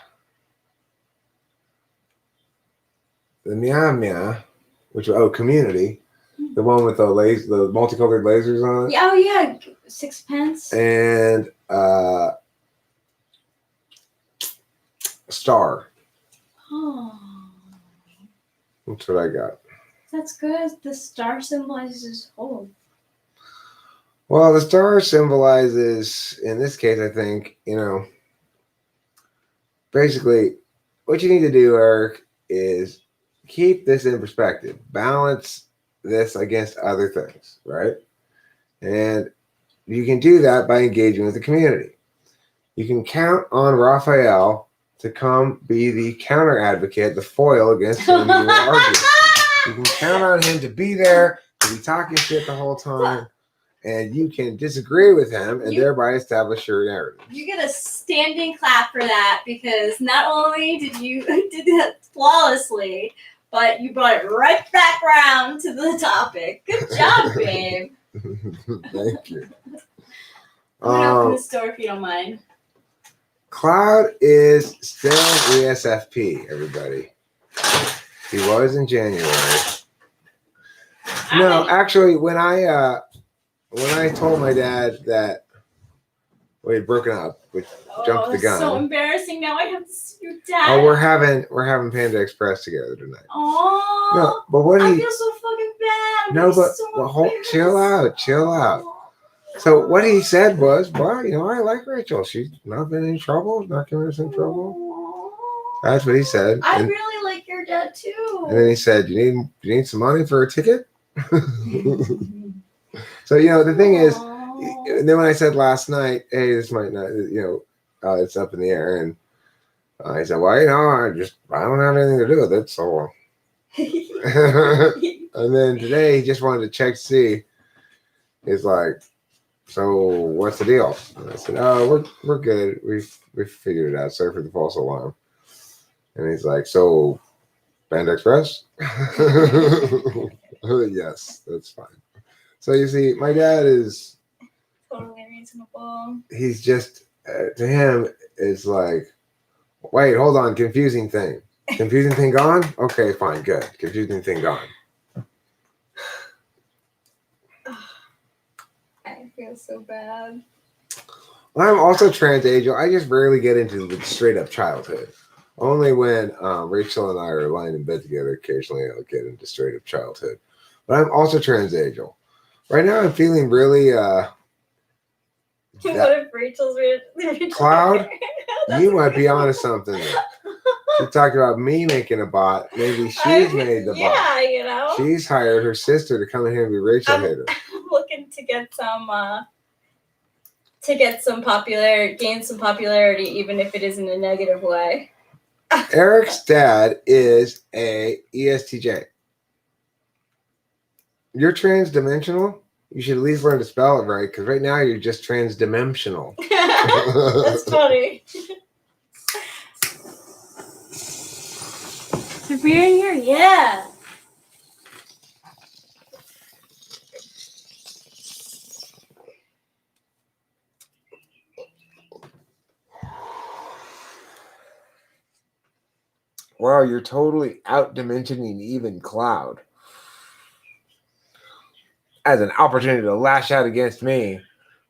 Speaker 2: Mia Mia, which community, the one with the multicolored lasers on it.
Speaker 1: Yeah, oh yeah, 6 pence.
Speaker 2: And star.
Speaker 1: Oh,
Speaker 2: That's what I got.
Speaker 1: that's good. The star symbolizes hope.
Speaker 2: Well, the star symbolizes, in this case, I think, basically what you need to do, Eric, is keep this in perspective. Balance this against other things, right? And you can do that by engaging with the community. You can count on Raphael to come be the counter advocate, the foil against whom you will argue. You can count on him to be there, to be talking shit the whole time, and you can disagree with him and thereby establish your narrative.
Speaker 1: You get a standing clap for that because not only did you did that flawlessly, but you brought it right back around to the topic. Good job, babe.
Speaker 2: Thank you.
Speaker 1: I'm gonna open the store if you don't mind.
Speaker 2: Cloud is still ESFP, everybody. He was in January. No, actually, when I told my dad that we had broken up, we jumped the gun.
Speaker 1: So embarrassing. Now I have to see your dad.
Speaker 2: Oh, we're having Panda Express together tonight.
Speaker 1: Oh,
Speaker 2: No, but what
Speaker 1: I
Speaker 2: he
Speaker 1: feel so fucking bad.
Speaker 2: no, but chill out. So what he said was, well, I like Rachel. She's not been in trouble, not getting us in trouble. That's what he said.
Speaker 1: I
Speaker 2: And,
Speaker 1: really like your dad too.
Speaker 2: and then he said, you need some money for a ticket? So, the thing is, and then when I said last night, hey, this might not, it's up in the air. And he said, well, I don't have anything to do with it. So, and then today he just wanted to check to see. He's like, so what's the deal? And I said, oh, we're good. We've figured it out. Sorry for the false alarm. And he's like, so Panda Express? Yes, that's fine. So you see, my dad is
Speaker 1: Totally reasonable.
Speaker 2: he's just to him it's like, wait, hold on, confusing thing. Confusing thing gone? Okay, fine, good. Confusing thing gone.
Speaker 1: I feel so bad.
Speaker 2: I'm also trans Angel. I just rarely get into the straight up childhood. Only when Rachel and I are lying in bed together, occasionally I'll get into straight up childhood. But I'm also trans Angel. Right now I'm feeling really
Speaker 3: What if Rachel's Rachel?
Speaker 2: Cloud, you might be onto something there. You talked about me making a bot. Maybe she's made the bot.
Speaker 3: Yeah, you know.
Speaker 2: She's hired her sister to come in here and be Rachel hater.
Speaker 3: I'm looking to get some popularity, gain some popularity, even if it is in a negative way.
Speaker 2: Eric's dad is a ESTJ. You're trans-dimensional? You should at least learn to spell it right, because right now you're just trans-dimensional.
Speaker 3: That's funny.
Speaker 1: The beer in here?
Speaker 3: Yeah.
Speaker 2: Wow, you're totally out-dimensioning even Cloud. As an opportunity to lash out against me.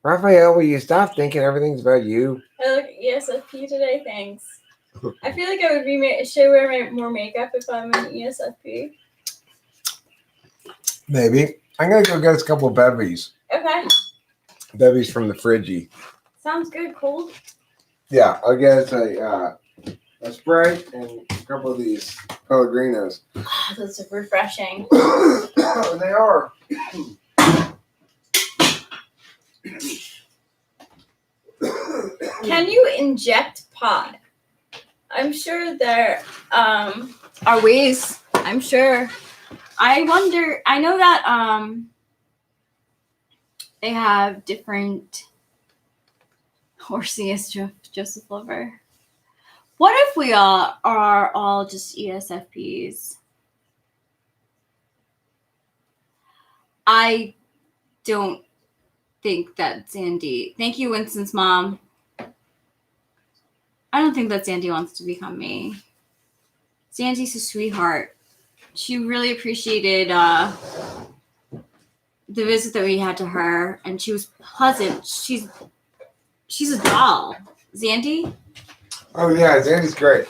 Speaker 2: Raphael, will you stop thinking everything's about you?
Speaker 3: I look at ESFP today, thanks. I feel like I would should wear more makeup if I'm an ESFP.
Speaker 2: Maybe. I'm going to go get us a couple of bevies.
Speaker 3: Okay.
Speaker 2: Bevies from the fridgie.
Speaker 3: Sounds good, cold.
Speaker 2: Yeah, I'll get us a Sprite and a couple of these Pellegrinos.
Speaker 3: Those are refreshing.
Speaker 2: They are.
Speaker 3: Can you inject pot? I'm sure there
Speaker 1: Are ways? I'm sure. I wonder. I know that they have different. Horsey Joseph Lover. What if we all are all just ESFPs? I don't think that Sandy. Thank you, Winston's mom. I don't think that Sandy wants to become me. Sandy's a sweetheart. She really appreciated the visit that we had to her, and she was pleasant. She's a doll. Zandy?
Speaker 2: Oh, yeah, Zandy's great.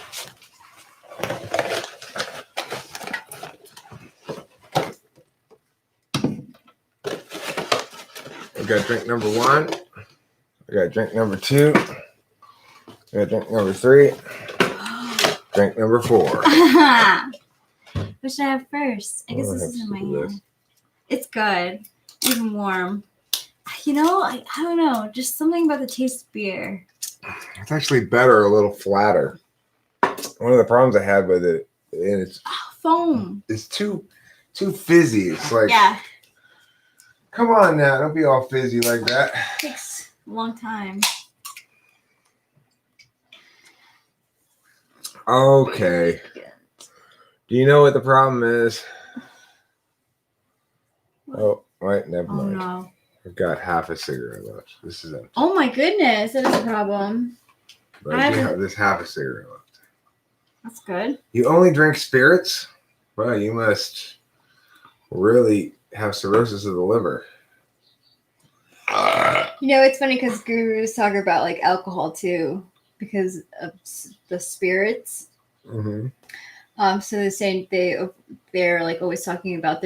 Speaker 2: I got drink number 1. I got drink number 2. I got drink number 3. Drink number 4.
Speaker 1: What should I have first? I guess this is in my hand. It's good. Even warm. You know, I don't know. Just something about the taste of beer.
Speaker 2: It's actually better, a little flatter. One of the problems I had with it, and it's
Speaker 1: Foam.
Speaker 2: It's too fizzy. It's like,
Speaker 1: Yeah.
Speaker 2: Come on now, don't be all fizzy like that.
Speaker 1: Takes a long time.
Speaker 2: Okay. Do you know what the problem is? Oh, wait, never
Speaker 1: Oh
Speaker 2: mind.
Speaker 1: no.
Speaker 2: I've got half a cigarette left. This is empty.
Speaker 1: Oh my goodness, that is a problem.
Speaker 2: But I do have this half a cigarette left.
Speaker 1: That's good.
Speaker 2: You only drink spirits? Well, you must really have cirrhosis of the liver.
Speaker 5: You know, it's funny because gurus talk about like alcohol too because of the spirits.
Speaker 2: Mm-hmm.
Speaker 5: So they're saying they're like always talking about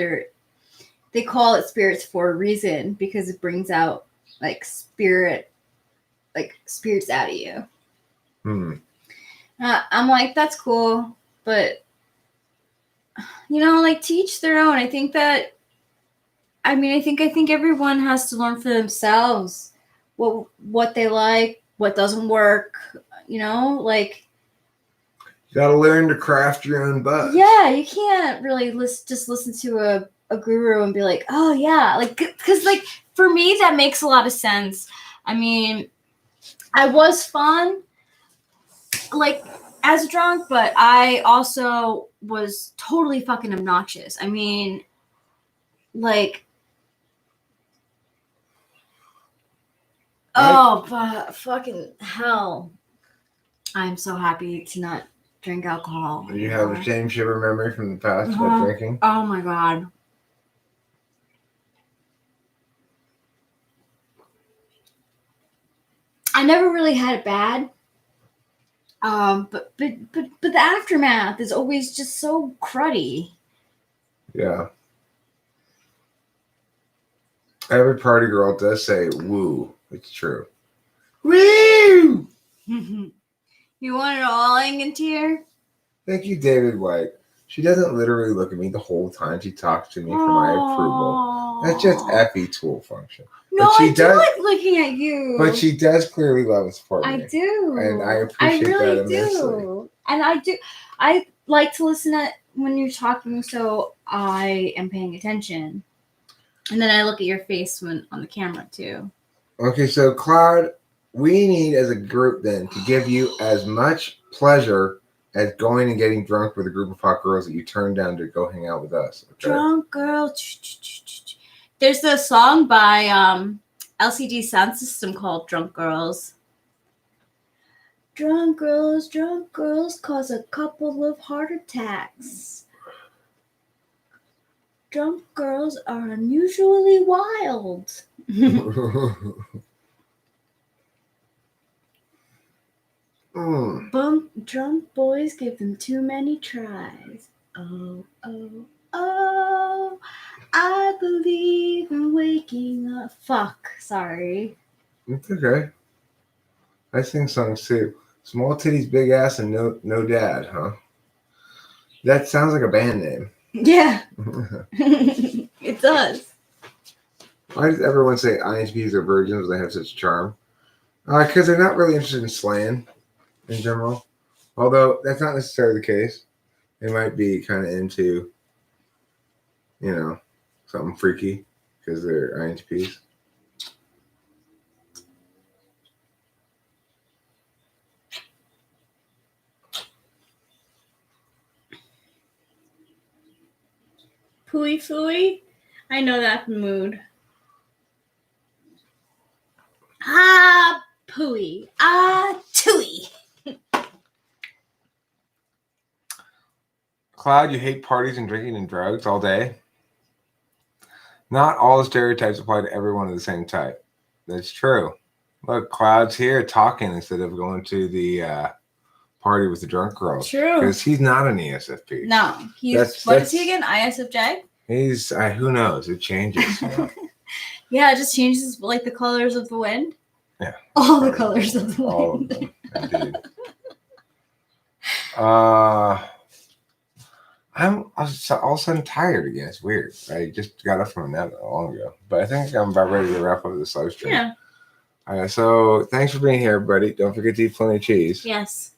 Speaker 5: they call it spirits for a reason because it brings out spirits out of you.
Speaker 2: Hmm.
Speaker 5: I'm like, that's cool, but to each their own. I think everyone has to learn for themselves what they like, what doesn't work.
Speaker 2: You gotta learn to craft your own buzz.
Speaker 5: Yeah, you can't really just listen to a guru and be like, oh yeah,
Speaker 1: Because for me that makes a lot of sense. I mean, I was fun as a drunk, but I also was totally fucking obnoxious. I mean, oh, but fucking hell. I'm so happy to not
Speaker 5: drink alcohol.
Speaker 2: Do you have the same shiver memory from the past
Speaker 5: Uh-huh.
Speaker 2: about drinking?
Speaker 5: Oh my god. I never really had it bad. But the aftermath is always just so cruddy.
Speaker 2: Yeah. Every party girl does say woo. It's true. Woo!
Speaker 5: You want it all hanging tear?
Speaker 2: Thank you, David White. She doesn't literally look at me the whole time she talks to me for my approval. That's just Effie tool function.
Speaker 5: No,
Speaker 2: But she
Speaker 5: I do
Speaker 2: does-
Speaker 5: like looking at you.
Speaker 2: But she does clearly love and support
Speaker 5: I
Speaker 2: me.
Speaker 5: do.
Speaker 2: And I appreciate
Speaker 5: really
Speaker 2: that immensely.
Speaker 5: do. And I do. I like to listen to when you're talking, so I am paying attention. And then I look at your face when on the camera too.
Speaker 2: Okay, so Cloud, we need as a group then to give you as much pleasure as going and getting drunk with a group of hot girls that you turn down to go hang out with us. Okay?
Speaker 5: Drunk girl. There's a song by LCD Sound System called Drunk Girls. Drunk girls cause a couple of heart attacks. Drunk girls are unusually wild. Drunk boys give them too many tries. Oh, oh, oh. I believe in waking up. Fuck, sorry.
Speaker 2: It's okay. I sing songs too. Small titties, big ass, and no dad, huh? That sounds like a band name.
Speaker 5: Yeah, it does.
Speaker 2: Why does everyone say INTPs are virgins when they have such charm? Because they're not really interested in slaying in general. Although that's not necessarily the case. They might be kind of into, something freaky because they're INTPs.
Speaker 3: Pooey fooey. I know that mood.
Speaker 5: Ah, pooey. Ah, tooey.
Speaker 2: Cloud, you hate parties and drinking and drugs all day? Not all the stereotypes apply to everyone of the same type. That's true. Look, Cloud's here talking instead of going to the party with the drunk girls.
Speaker 3: True.
Speaker 2: Because he's not an ESFP.
Speaker 5: No, he's
Speaker 2: That's-
Speaker 5: what is he
Speaker 2: that's-
Speaker 5: again? ISFJ?
Speaker 2: He's, who knows? It changes.
Speaker 5: Yeah, it just changes like the colors of the wind.
Speaker 2: Yeah.
Speaker 5: All the colors of the
Speaker 2: All of
Speaker 5: wind.
Speaker 2: them, indeed. I'm all of a sudden tired again. It's weird. I just got up from a nap not long ago, but I think I'm about ready to wrap up this live stream.
Speaker 5: Yeah.
Speaker 2: So thanks for being here, everybody. Don't forget to eat plenty of cheese.
Speaker 5: Yes.